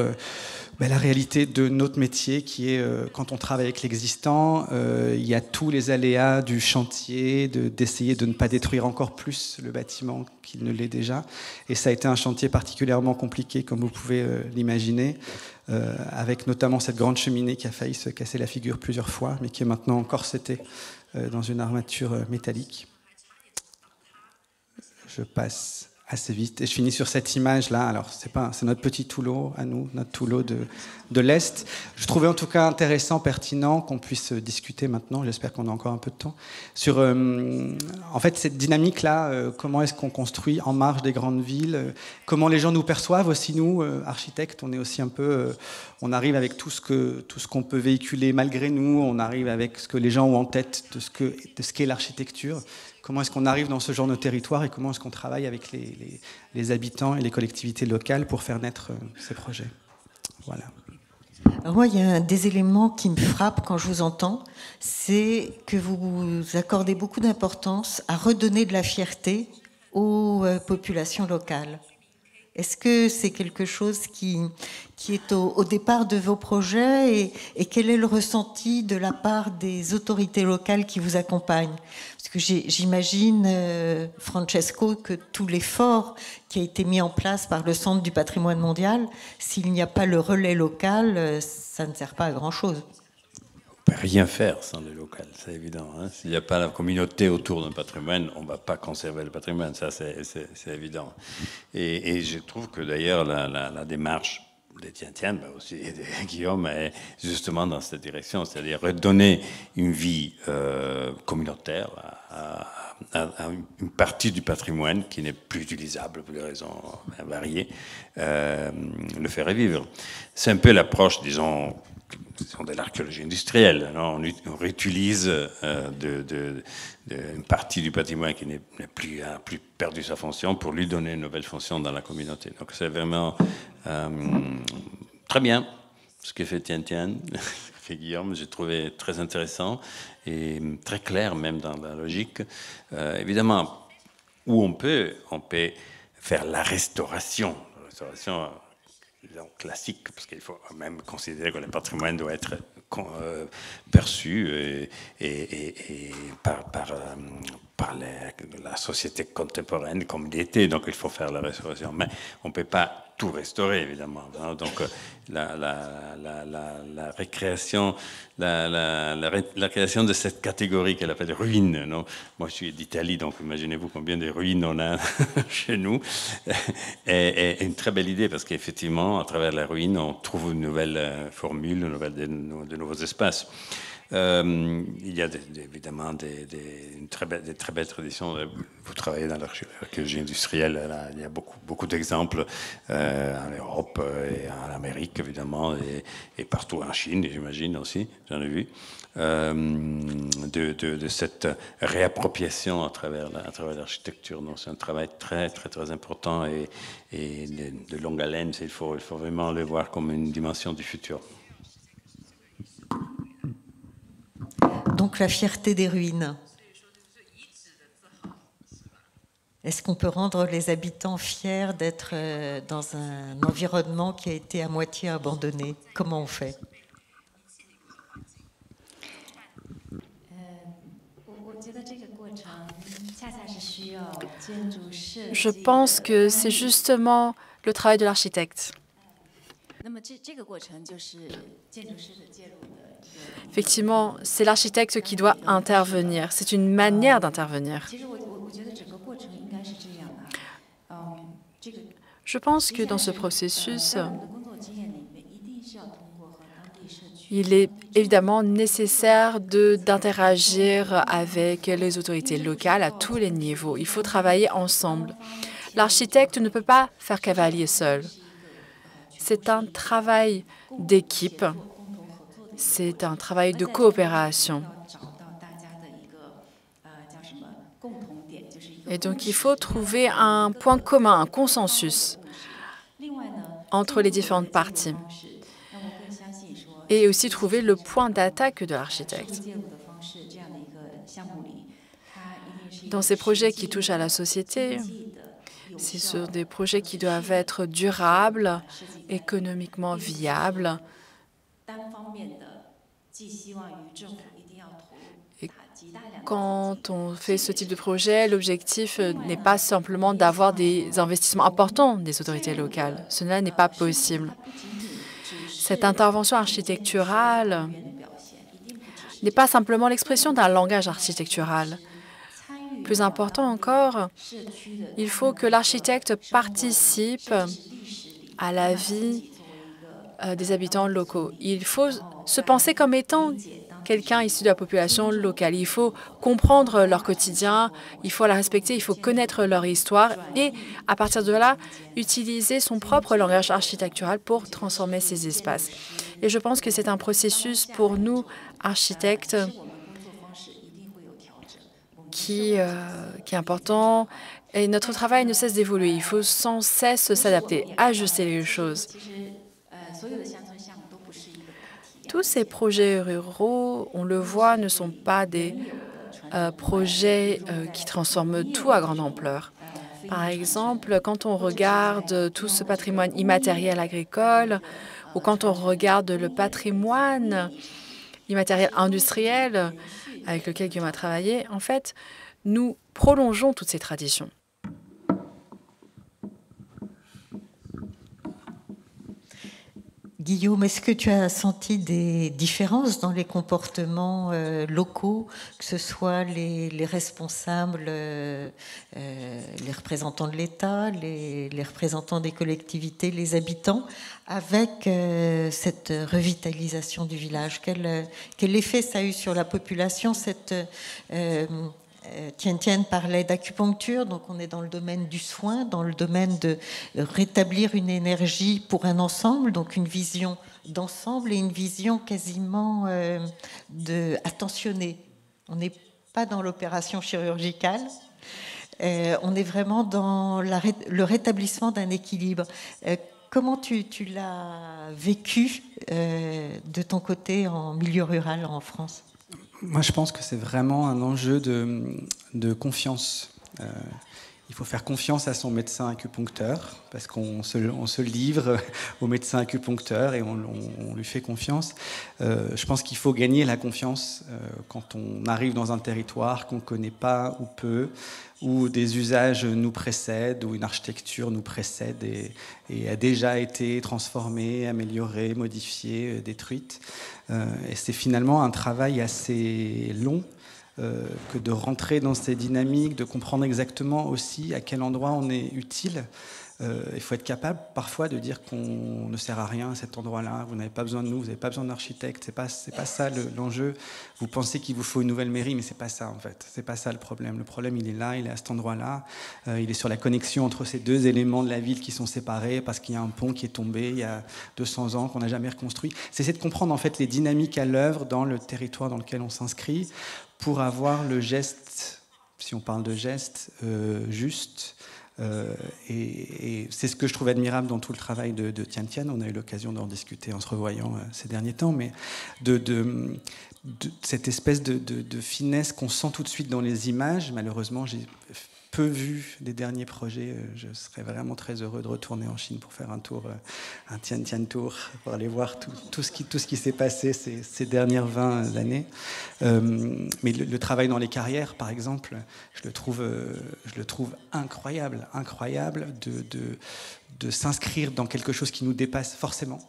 la réalité de notre métier, qui est, quand on travaille avec l'existant, il y a tous les aléas du chantier, d'essayer de ne pas détruire encore plus le bâtiment qu'il ne l'est déjà. Et ça a été un chantier particulièrement compliqué, comme vous pouvez l'imaginer, avec notamment cette grande cheminée qui a failli se casser la figure plusieurs fois, mais qui est maintenant corsetée dans une armature métallique. Je passe assez vite et je finis sur cette image là. Alors c'est notre petit Toulon à nous, notre Toulon de l'Est. Je trouvais en tout cas intéressant, pertinent qu'on puisse discuter maintenant, j'espère qu'on a encore un peu de temps, sur en fait cette dynamique là, comment est-ce qu'on construit en marge des grandes villes, comment les gens nous perçoivent aussi, nous architectes, on est aussi un peu on arrive avec tout ce qu'on peut véhiculer malgré nous, on arrive avec ce que les gens ont en tête de ce qu'est l'architecture. Comment est-ce qu'on arrive dans ce genre de territoire et comment est-ce qu'on travaille avec les habitants et les collectivités locales pour faire naître ces projets. Voilà. Alors moi, il y a des éléments qui me frappent quand je vous entends, c'est que vous accordez beaucoup d'importance à redonner de la fierté aux populations locales. Est-ce que c'est quelque chose qui est au départ de vos projets et quel est le ressenti de la part des autorités locales qui vous accompagnent? Parce que j'imagine, Francesco, que tout l'effort qui a été mis en place par le Centre du patrimoine mondial, s'il n'y a pas le relais local, ça ne sert pas à grand-chose. On ne peut rien faire sans le local, c'est évident. Hein. S'il n'y a pas la communauté autour d'un patrimoine, on ne va pas conserver le patrimoine, ça c'est évident. Et je trouve que d'ailleurs la démarche de Tian, aussi et de Guillaume est justement dans cette direction, c'est-à-dire redonner une vie communautaire à une partie du patrimoine qui n'est plus utilisable pour des raisons variées, le faire revivre. C'est un peu l'approche, disons, de l'archéologie industrielle. On réutilise une partie du patrimoine qui n'a plus perdu sa fonction pour lui donner une nouvelle fonction dans la communauté. Donc c'est vraiment très bien ce que fait Tian, fait Guillaume. J'ai trouvé très intéressant et très clair même dans la logique. Évidemment, où on peut faire la restauration classique, parce qu'il faut même considérer que le patrimoine doit être perçu par la société contemporaine comme il était, donc il faut faire la restauration. Mais on ne peut pas tout restaurer, évidemment. Hein. Donc la récréation, la création de cette catégorie qu'elle appelle ruines. Non, moi, je suis d'Italie, donc imaginez-vous combien de ruines on a chez nous. est une très belle idée, parce qu'effectivement, à travers la ruine, on trouve une nouvelle formule, de nouveaux espaces. Il y a évidemment des très belles traditions. Vous travaillez dans l'archéologie industrielle, là, il y a beaucoup d'exemples en Europe et en Amérique, évidemment, et partout en Chine, j'imagine aussi, j'en ai vu, de cette réappropriation à travers l'architecture. Donc c'est un travail très, très, très important et de longue haleine. Il faut vraiment le voir comme une dimension du futur. Donc la fierté des ruines. Est-ce qu'on peut rendre les habitants fiers d'être dans un environnement qui a été à moitié abandonné? Comment on fait? Je pense que c'est justement le travail de l'architecte. Effectivement, c'est l'architecte qui doit intervenir. C'est une manière d'intervenir. Je pense que dans ce processus, il est évidemment nécessaire d'interagir avec les autorités locales à tous les niveaux. Il faut travailler ensemble. L'architecte ne peut pas faire cavalier seul. C'est un travail d'équipe. C'est un travail de coopération. Et donc, il faut trouver un point commun, un consensus entre les différentes parties. Et aussi trouver le point d'attaque de l'architecte. Dans ces projets qui touchent à la société, ce sont des projets qui doivent être durables, économiquement viables. Et quand on fait ce type de projet, l'objectif n'est pas simplement d'avoir des investissements importants des autorités locales. Cela n'est pas possible. Cette intervention architecturale n'est pas simplement l'expression d'un langage architectural. Plus important encore, il faut que l'architecte participe à la vie des habitants locaux. Il faut se penser comme étant quelqu'un issu de la population locale. Il faut comprendre leur quotidien, il faut la respecter, il faut connaître leur histoire et, à partir de là, utiliser son propre langage architectural pour transformer ces espaces. Et je pense que c'est un processus pour nous, architectes, qui est important. Et notre travail ne cesse d'évoluer. Il faut sans cesse s'adapter, ajuster les choses. Tous ces projets ruraux, on le voit, ne sont pas des projets qui transforment tout à grande ampleur. Par exemple, quand on regarde tout ce patrimoine immatériel agricole ou quand on regarde le patrimoine immatériel industriel avec lequel Guillaume a travaillé, en fait, nous prolongeons toutes ces traditions. Guillaume, est-ce que tu as senti des différences dans les comportements locaux, que ce soit les responsables, les représentants de l'État, les représentants des collectivités, les habitants, avec cette revitalisation du village? Quel effet ça a eu sur la population, cette Tian parlait d'acupuncture, donc on est dans le domaine du soin, dans le domaine de rétablir une énergie pour un ensemble, donc une vision d'ensemble et une vision quasiment attentionnée. On n'est pas dans l'opération chirurgicale, on est vraiment dans le rétablissement d'un équilibre. Comment tu l'as vécu de ton côté en milieu rural en France ? Moi, je pense que c'est vraiment un enjeu de confiance. Il faut faire confiance à son médecin acupuncteur, parce qu'on se livre au médecin acupuncteur et on lui fait confiance. Je pense qu'il faut gagner la confiance quand on arrive dans un territoire qu'on ne connaît pas ou peu, où des usages nous précèdent, où une architecture nous précède et a déjà été transformée, améliorée, modifiée, détruite. Et c'est finalement un travail assez long que de rentrer dans ces dynamiques, de comprendre exactement aussi à quel endroit on est utile. Il faut être capable parfois de dire qu'on ne sert à rien à cet endroit-là, vous n'avez pas besoin de nous, vous n'avez pas besoin d'architecte, c'est pas ça l'enjeu. Vous pensez qu'il vous faut une nouvelle mairie, mais c'est pas ça en fait, c'est pas ça le problème. Le problème il est là, il est à cet endroit-là, il est sur la connexion entre ces deux éléments de la ville qui sont séparés parce qu'il y a un pont qui est tombé il y a 200 ans qu'on n'a jamais reconstruit. C'est essayer de comprendre en fait les dynamiques à l'œuvre dans le territoire dans lequel on s'inscrit pour avoir le geste, si on parle de geste, juste. Et c'est ce que je trouve admirable dans tout le travail de Tian. On a eu l'occasion d'en discuter en se revoyant ces derniers temps, mais de cette espèce de finesse qu'on sent tout de suite dans les images. Malheureusement, j'ai peu vu les derniers projets. Je serais vraiment très heureux de retourner en Chine pour faire un tour, un Tian Tour, pour aller voir tout ce qui s'est passé ces dernières 20 années. Mais le travail dans les carrières, par exemple, je le trouve incroyable de s'inscrire dans quelque chose qui nous dépasse forcément.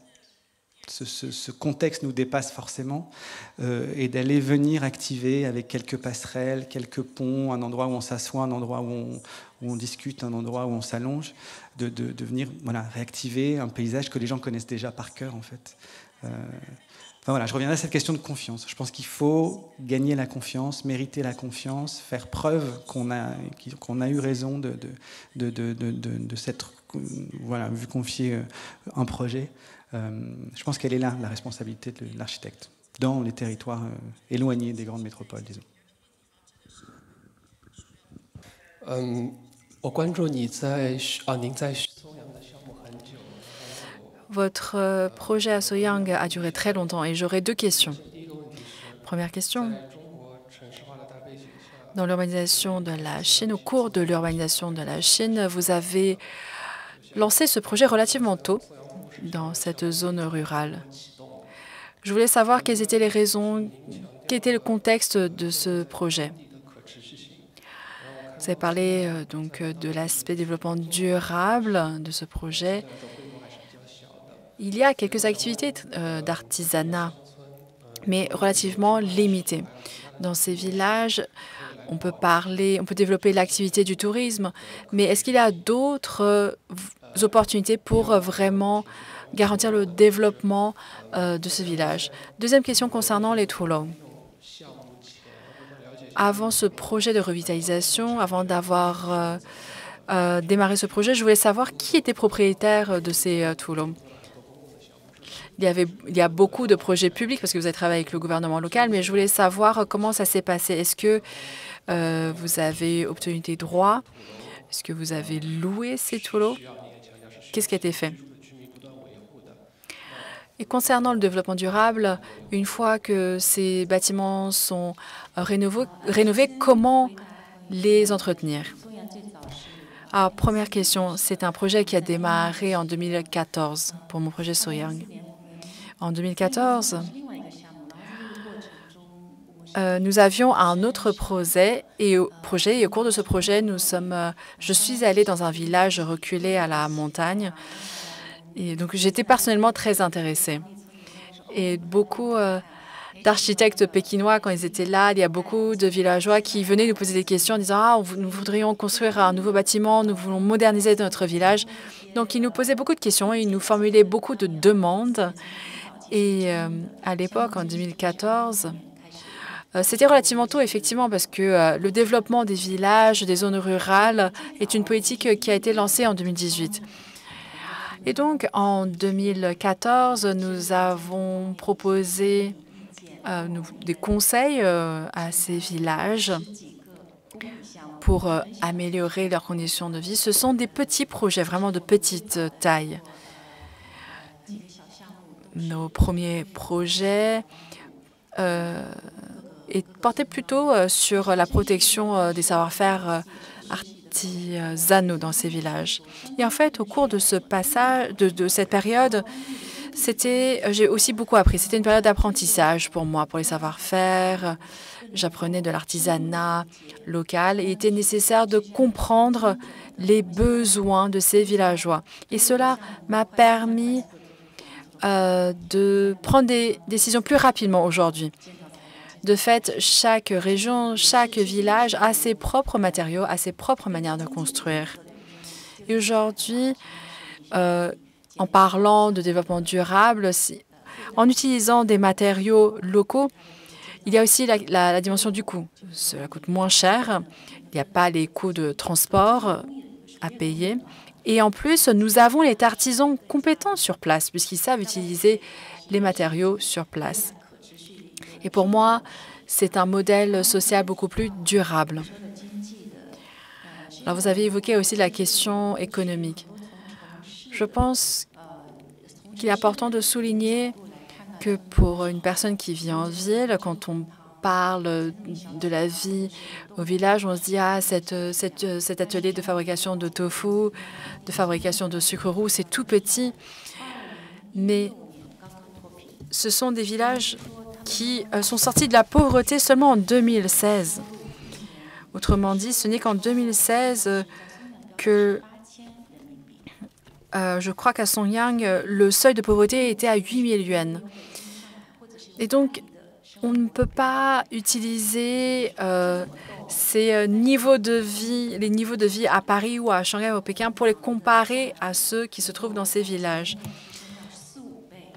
Ce contexte nous dépasse forcément et d'aller venir activer avec quelques passerelles, quelques ponts, un endroit où on s'assoit, un endroit où on discute, un endroit où on s'allonge, de venir réactiver un paysage que les gens connaissent déjà par cœur en fait. Je reviendrai à cette question de confiance. Je pense qu'il faut gagner la confiance, mériter la confiance, faire preuve qu'on a eu raison de s'être vu confier un projet. Je pense qu'elle est là, la responsabilité de l'architecte, dans les territoires éloignés des grandes métropoles, disons. Votre projet à Soyang a duré très longtemps et j'aurais deux questions. Première question. Dans l'urbanisation de la Chine, au cours de l'urbanisation de la Chine, vous avez lancé ce projet relativement tôt dans cette zone rurale. Je voulais savoir quelles étaient les raisons, quel était le contexte de ce projet. Vous avez parlé donc de l'aspect développement durable de ce projet. Il y a quelques activités d'artisanat, mais relativement limitées. Dans ces villages, on peut développer l'activité du tourisme, mais est-ce qu'il y a d'autres opportunités pour vraiment garantir le développement de ce village? Deuxième question concernant les Tulong. Avant ce projet de revitalisation, avant d'avoir démarré ce projet, je voulais savoir qui était propriétaire de ces Tulong. Il y a beaucoup de projets publics parce que vous avez travaillé avec le gouvernement local, mais je voulais savoir comment ça s'est passé. Est-ce que vous avez obtenu des droits? Est-ce que vous avez loué ces Tulong? Qu'est-ce qui a été fait? Et concernant le développement durable, une fois que ces bâtiments sont rénovés, comment les entretenir? Alors, première question, c'est un projet qui a démarré en 2014 pour mon projet Soyang. En 2014, nous avions un autre projet et au cours de ce projet, je suis allée dans un village reculé à la montagne et donc j'étais personnellement très intéressée. Et beaucoup d'architectes pékinois, quand ils étaient là, il y a beaucoup de villageois qui venaient nous poser des questions en disant « Ah, nous voudrions construire un nouveau bâtiment, nous voulons moderniser notre village ». Donc, ils nous posaient beaucoup de questions, ils nous formulaient beaucoup de demandes. Et à l'époque, en 2014, c'était relativement tôt, effectivement, parce que le développement des villages, des zones rurales est une politique qui a été lancée en 2018. Et donc, en 2014, nous avons proposé des conseils à ces villages pour améliorer leurs conditions de vie. Ce sont des petits projets, vraiment de petite taille. Nos premiers projets portaient plutôt sur la protection des savoir-faire artisanaux dans ces villages. Et en fait, au cours de ce passage, de cette période, j'ai aussi beaucoup appris. C'était une période d'apprentissage pour moi, pour les savoir-faire. J'apprenais de l'artisanat local et il était nécessaire de comprendre les besoins de ces villageois. Et cela m'a permis de prendre des décisions plus rapidement aujourd'hui. De fait, chaque région, chaque village a ses propres matériaux, a ses propres manières de construire. Et aujourd'hui, en parlant de développement durable, en utilisant des matériaux locaux, il y a aussi la dimension du coût. Cela coûte moins cher, il n'y a pas les coûts de transport à payer. Et en plus, nous avons les artisans compétents sur place, puisqu'ils savent utiliser les matériaux sur place. Et pour moi, c'est un modèle social beaucoup plus durable. Alors, vous avez évoqué aussi la question économique. Je pense qu'il est important de souligner que pour une personne qui vit en ville, quand on parle de la vie au village, on se dit « Ah, cet atelier de fabrication de tofu, de fabrication de sucre roux, c'est tout petit. » Mais ce sont des villages qui sont sortis de la pauvreté seulement en 2016. Autrement dit, ce n'est qu'en 2016 que je crois qu'à Songyang, le seuil de pauvreté était à 8 000 yuans. Et donc, on ne peut pas utiliser les niveaux de vie à Paris ou à Shanghai ou à Pékin pour les comparer à ceux qui se trouvent dans ces villages.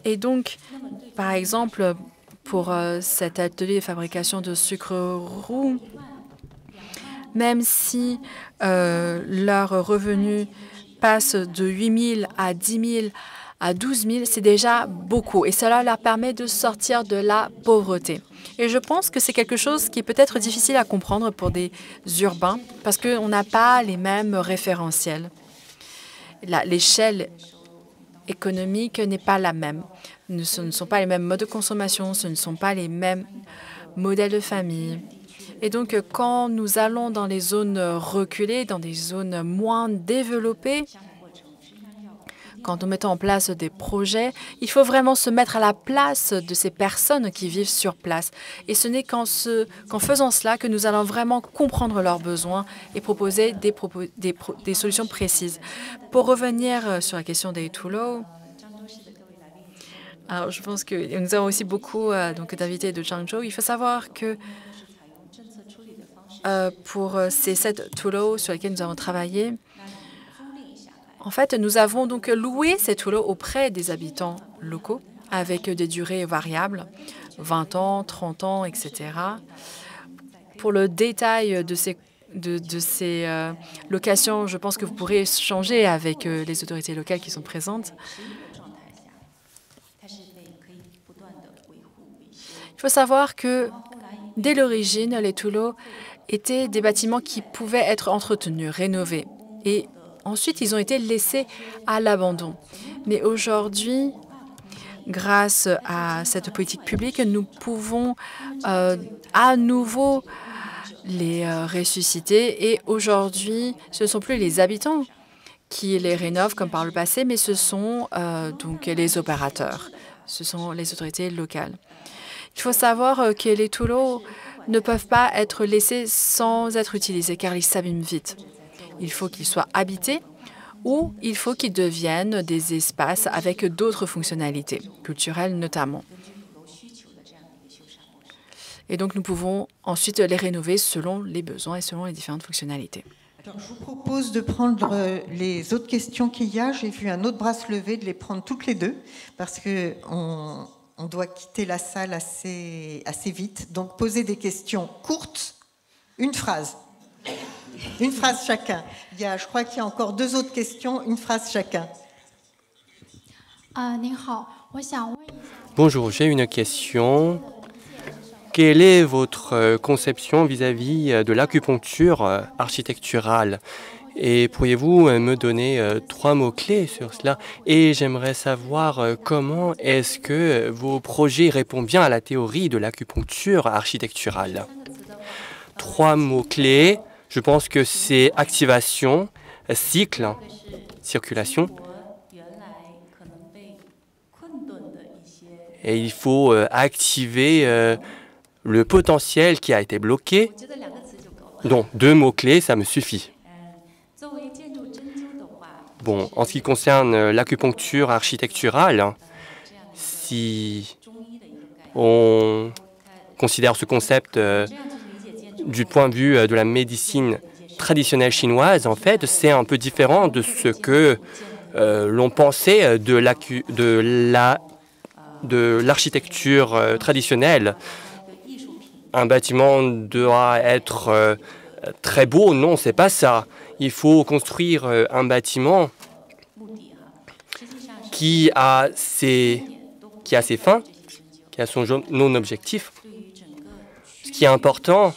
Et donc, par exemple, pour cet atelier de fabrication de sucre roux, même si leur revenu passe de 8 000 à 10 000 à 12 000, c'est déjà beaucoup. Et cela leur permet de sortir de la pauvreté. Et je pense que c'est quelque chose qui est peut-être difficile à comprendre pour des urbains parce qu'on n'a pas les mêmes référentiels. L'échelle économique n'est pas la même. Ce ne sont pas les mêmes modes de consommation, ce ne sont pas les mêmes modèles de famille. Et donc, quand nous allons dans les zones reculées, dans des zones moins développées, quand nous mettons en place des projets, il faut vraiment se mettre à la place de ces personnes qui vivent sur place. Et ce n'est qu'en faisant cela que nous allons vraiment comprendre leurs besoins et proposer des solutions précises. Pour revenir sur la question des Toulouse, alors je pense que nous avons aussi beaucoup d'invités de Zhangzhou. Il faut savoir que pour ces 7 Toulouse sur lesquels nous avons travaillé, en fait, nous avons donc loué ces Toulouse auprès des habitants locaux avec des durées variables, 20 ans, 30 ans, etc. Pour le détail de ces locations, je pense que vous pourrez échanger avec les autorités locales qui sont présentes. Il faut savoir que dès l'origine, les Toulouse étaient des bâtiments qui pouvaient être entretenus, rénovés. Et ensuite, ils ont été laissés à l'abandon. Mais aujourd'hui, grâce à cette politique publique, nous pouvons à nouveau les ressusciter. Et aujourd'hui, ce ne sont plus les habitants qui les rénovent comme par le passé, mais ce sont donc les opérateurs, ce sont les autorités locales. Il faut savoir que les toulots ne peuvent pas être laissés sans être utilisés car ils s'abîment vite. Il faut qu'ils soient habités ou il faut qu'ils deviennent des espaces avec d'autres fonctionnalités, culturelles notamment. Et donc, nous pouvons ensuite les rénover selon les besoins et selon les différentes fonctionnalités. Alors, je vous propose de prendre les autres questions qu'il y a. J'ai vu un autre bras se lever, de les prendre toutes les deux, parce qu'on doit quitter la salle assez vite. Donc, posez des questions courtes, une phrase. Une phrase chacun. Je crois qu'il y a encore deux autres questions, une phrase chacun. Bonjour, j'ai une question. Quelle est votre conception vis-à-vis de l'acupuncture architecturale? Et pourriez-vous me donner 3 mots-clés sur cela? Et j'aimerais savoir comment est-ce que vos projets répondent bien à la théorie de l'acupuncture architecturale. 3 mots-clés, je pense que c'est activation, cycle, circulation. Et il faut activer le potentiel qui a été bloqué. Donc, 2 mots-clés, ça me suffit. Bon, en ce qui concerne l'acupuncture architecturale, si on considère ce concept du point de vue de la médecine traditionnelle chinoise, en fait, c'est un peu différent de ce que l'on pensait de l'architecture traditionnelle. Un bâtiment doit être très beau. Non, c'est pas ça. Il faut construire un bâtiment qui a ses fins, qui a son non-objectif. Ce qui est important,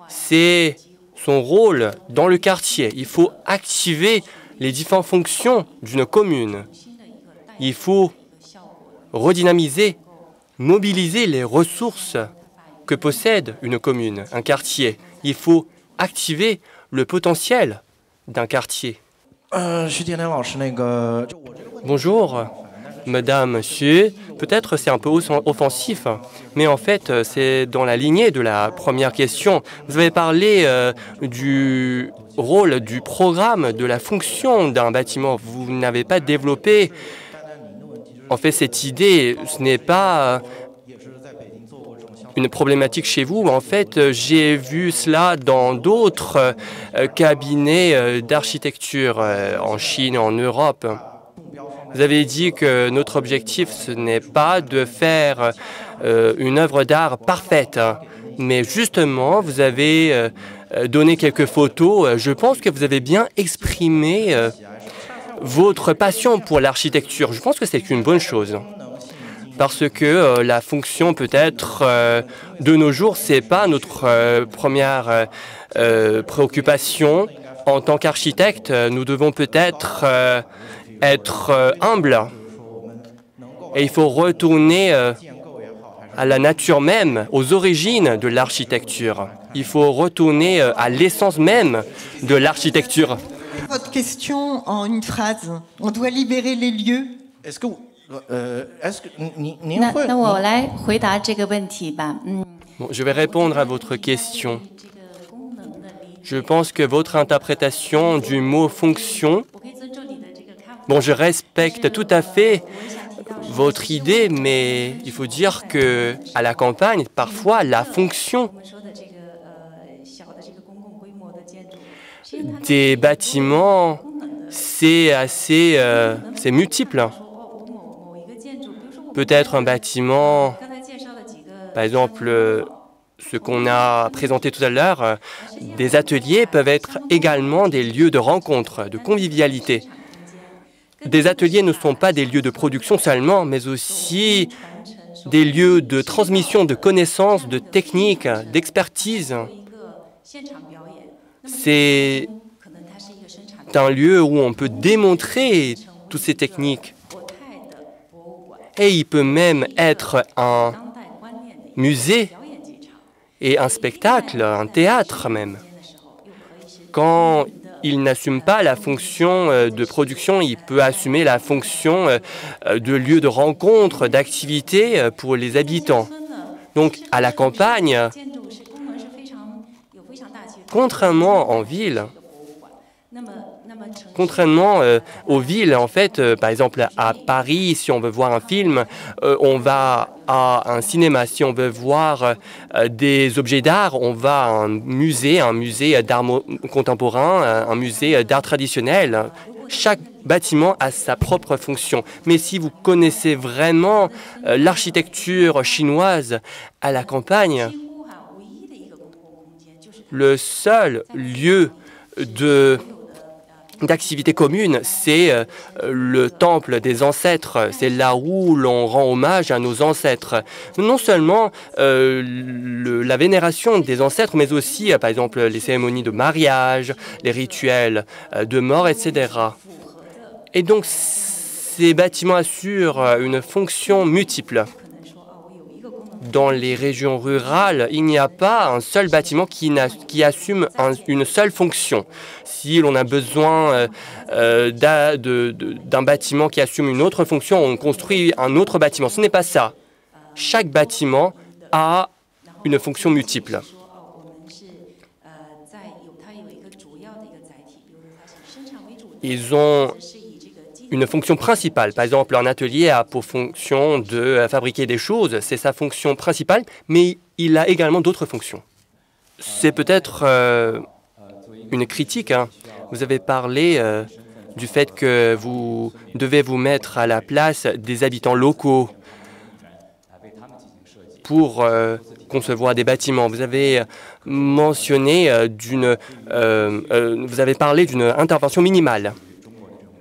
c'est son rôle dans le quartier. Il faut activer les différentes fonctions d'une commune. Il faut redynamiser, mobiliser les ressources que possède une commune, un quartier. Il faut activer le potentiel d'un quartier. Bonjour, madame, monsieur. Peut-être c'est un peu offensif, mais en fait, c'est dans la lignée de la première question. Vous avez parlé du rôle, du programme, de la fonction d'un bâtiment. Vous n'avez pas développé, en fait, cette idée. Ce n'est pas une problématique chez vous. En fait, j'ai vu cela dans d'autres cabinets d'architecture en Chine, en Europe. Vous avez dit que notre objectif, ce n'est pas de faire une œuvre d'art parfaite, mais justement, vous avez donné quelques photos. Je pense que vous avez bien exprimé votre passion pour l'architecture. Je pense que c'est une bonne chose. Parce que la fonction, peut-être, de nos jours, ce n'est pas notre première préoccupation. En tant qu'architecte, nous devons peut-être être humbles. Et il faut retourner à la nature même, aux origines de l'architecture. Il faut retourner à l'essence même de l'architecture. Votre question en une phrase. On doit libérer les lieux. Est-ce que Bon, je vais répondre à votre question. Je pense que votre interprétation du mot « fonction », bon, je respecte tout à fait votre idée, mais il faut dire qu'à la campagne, parfois, la fonction des bâtiments, c'est c'est multiple. Peut-être un bâtiment, par exemple, ce qu'on a présenté tout à l'heure, des ateliers peuvent être également des lieux de rencontre, de convivialité. Des ateliers ne sont pas des lieux de production seulement, mais aussi des lieux de transmission de connaissances, de techniques, d'expertise. C'est un lieu où on peut démontrer toutes ces techniques. Et il peut même être un musée et un spectacle, un théâtre même. Quand il n'assume pas la fonction de production, il peut assumer la fonction de lieu de rencontre, d'activité pour les habitants. Donc, à la campagne, contrairement en ville, contrairement aux villes, en fait, par exemple à Paris, si on veut voir un film, on va à un cinéma. Si on veut voir des objets d'art, on va à un musée d'art contemporain, un musée d'art traditionnel. Chaque bâtiment a sa propre fonction. Mais si vous connaissez vraiment l'architecture chinoise à la campagne, le seul lieu d'activité commune, c'est le temple des ancêtres. C'est là où l'on rend hommage à nos ancêtres. Non seulement la vénération des ancêtres, mais aussi, par exemple, les cérémonies de mariage, les rituels de mort, etc. Et donc, ces bâtiments assurent une fonction multiple. Dans les régions rurales, il n'y a pas un seul bâtiment qui assume une seule fonction. Si l'on a besoin d'un bâtiment qui assume une autre fonction, on construit un autre bâtiment. Ce n'est pas ça. Chaque bâtiment a une fonction multiple. Ils ont une fonction principale. Par exemple, un atelier a pour fonction de fabriquer des choses. C'est sa fonction principale, mais il a également d'autres fonctions. C'est peut-être une critique. Vous avez parlé du fait que vous devez vous mettre à la place des habitants locaux pour concevoir des bâtiments. Vous avez mentionné vous avez parlé d'une intervention minimale.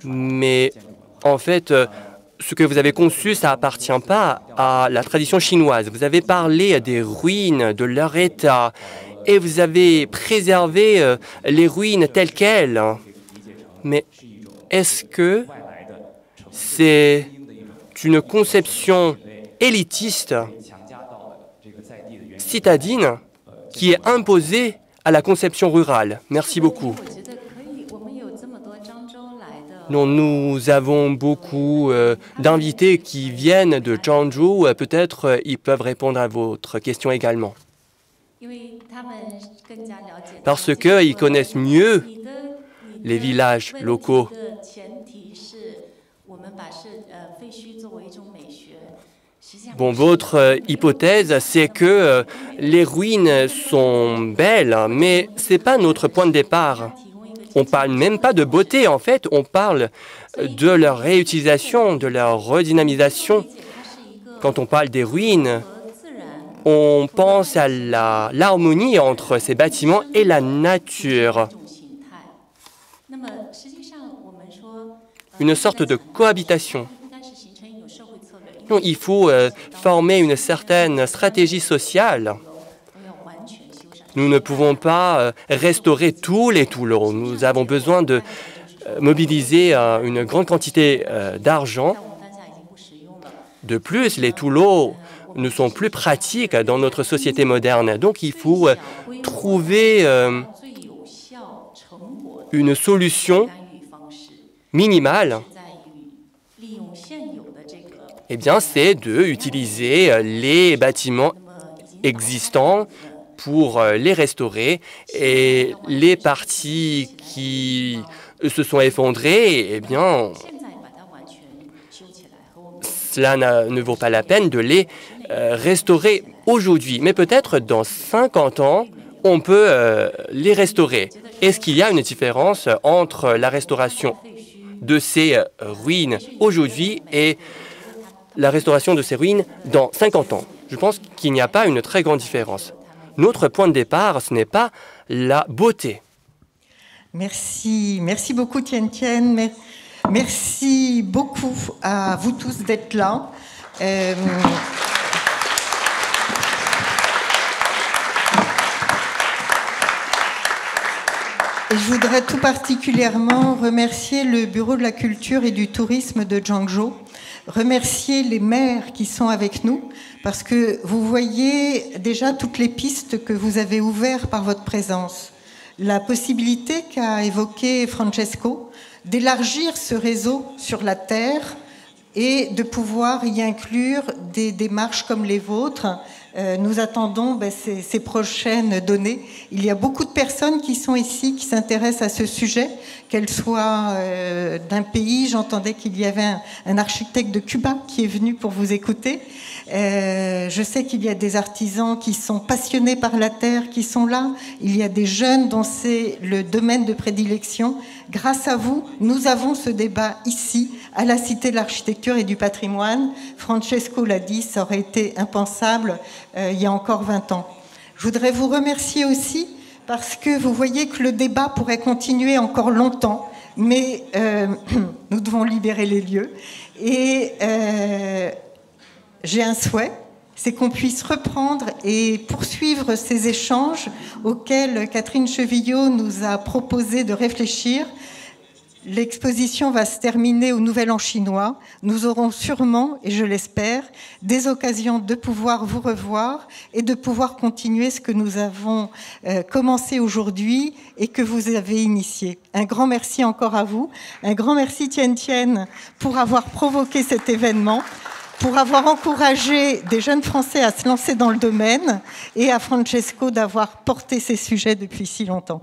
Mais en fait, ce que vous avez conçu, ça n'appartient pas à la tradition chinoise. Vous avez parlé des ruines, de leur état, et vous avez préservé les ruines telles quelles. Mais est-ce que c'est une conception élitiste, citadine, qui est imposée à la conception rurale? Merci beaucoup. Non, nous avons beaucoup d'invités qui viennent de Zhangzhou. Peut-être ils peuvent répondre à votre question également. Parce qu'ils connaissent mieux les villages locaux. Bon, votre hypothèse, c'est que les ruines sont belles, mais ce n'est pas notre point de départ. On ne parle même pas de beauté, en fait, on parle de leur réutilisation, de leur redynamisation. Quand on parle des ruines, on pense à l'harmonie entre ces bâtiments et la nature. Une sorte de cohabitation. Donc, il faut former une certaine stratégie sociale. Nous ne pouvons pas restaurer tous les Toulots. Nous avons besoin de mobiliser une grande quantité d'argent. De plus, les Toulots ne sont plus pratiques dans notre société moderne. Donc, il faut trouver une solution minimale. Eh bien, c'est d'utiliser les bâtiments existants pour les restaurer, et les parties qui se sont effondrées, eh bien, cela ne vaut pas la peine de les restaurer aujourd'hui. Mais peut-être dans 50 ans, on peut les restaurer. Est-ce qu'il y a une différence entre la restauration de ces ruines aujourd'hui et la restauration de ces ruines dans 50 ans? Je pense qu'il n'y a pas une très grande différence. Notre point de départ, ce n'est pas la beauté. Merci. Merci beaucoup, Tian Tian. Merci beaucoup à vous tous d'être là. Et je voudrais tout particulièrement remercier le Bureau de la culture et du tourisme de Zhangzhou remercier les maires qui sont avec nous, parce que vous voyez déjà toutes les pistes que vous avez ouvertes par votre présence. La possibilité qu'a évoqué Francesco d'élargir ce réseau sur la Terre et de pouvoir y inclure des démarches comme les vôtres. Nous attendons ces prochaines données. Il y a beaucoup de personnes qui sont ici, qui s'intéressent à ce sujet, qu'elles soient d'un pays. J'entendais qu'il y avait un architecte de Cuba qui est venu pour vous écouter. Je sais qu'il y a des artisans qui sont passionnés par la terre, qui sont là. Il y a des jeunes dont c'est le domaine de prédilection. Grâce à vous, nous avons ce débat ici, à la Cité de l'Architecture et du Patrimoine. Francesco l'a dit, ça aurait été impensable il y a encore 20 ans. Je voudrais vous remercier aussi parce que vous voyez que le débat pourrait continuer encore longtemps, mais nous devons libérer les lieux. Et j'ai un souhait, c'est qu'on puisse reprendre et poursuivre ces échanges auxquels Catherine Chevillot nous a proposé de réfléchir. L'exposition va se terminer au Nouvel An chinois. Nous aurons sûrement, et je l'espère, des occasions de pouvoir vous revoir et de pouvoir continuer ce que nous avons commencé aujourd'hui et que vous avez initié. Un grand merci encore à vous. Un grand merci Tian Tian pour avoir provoqué cet événement, pour avoir encouragé des jeunes Français à se lancer dans le domaine et à Francesco d'avoir porté ces sujets depuis si longtemps.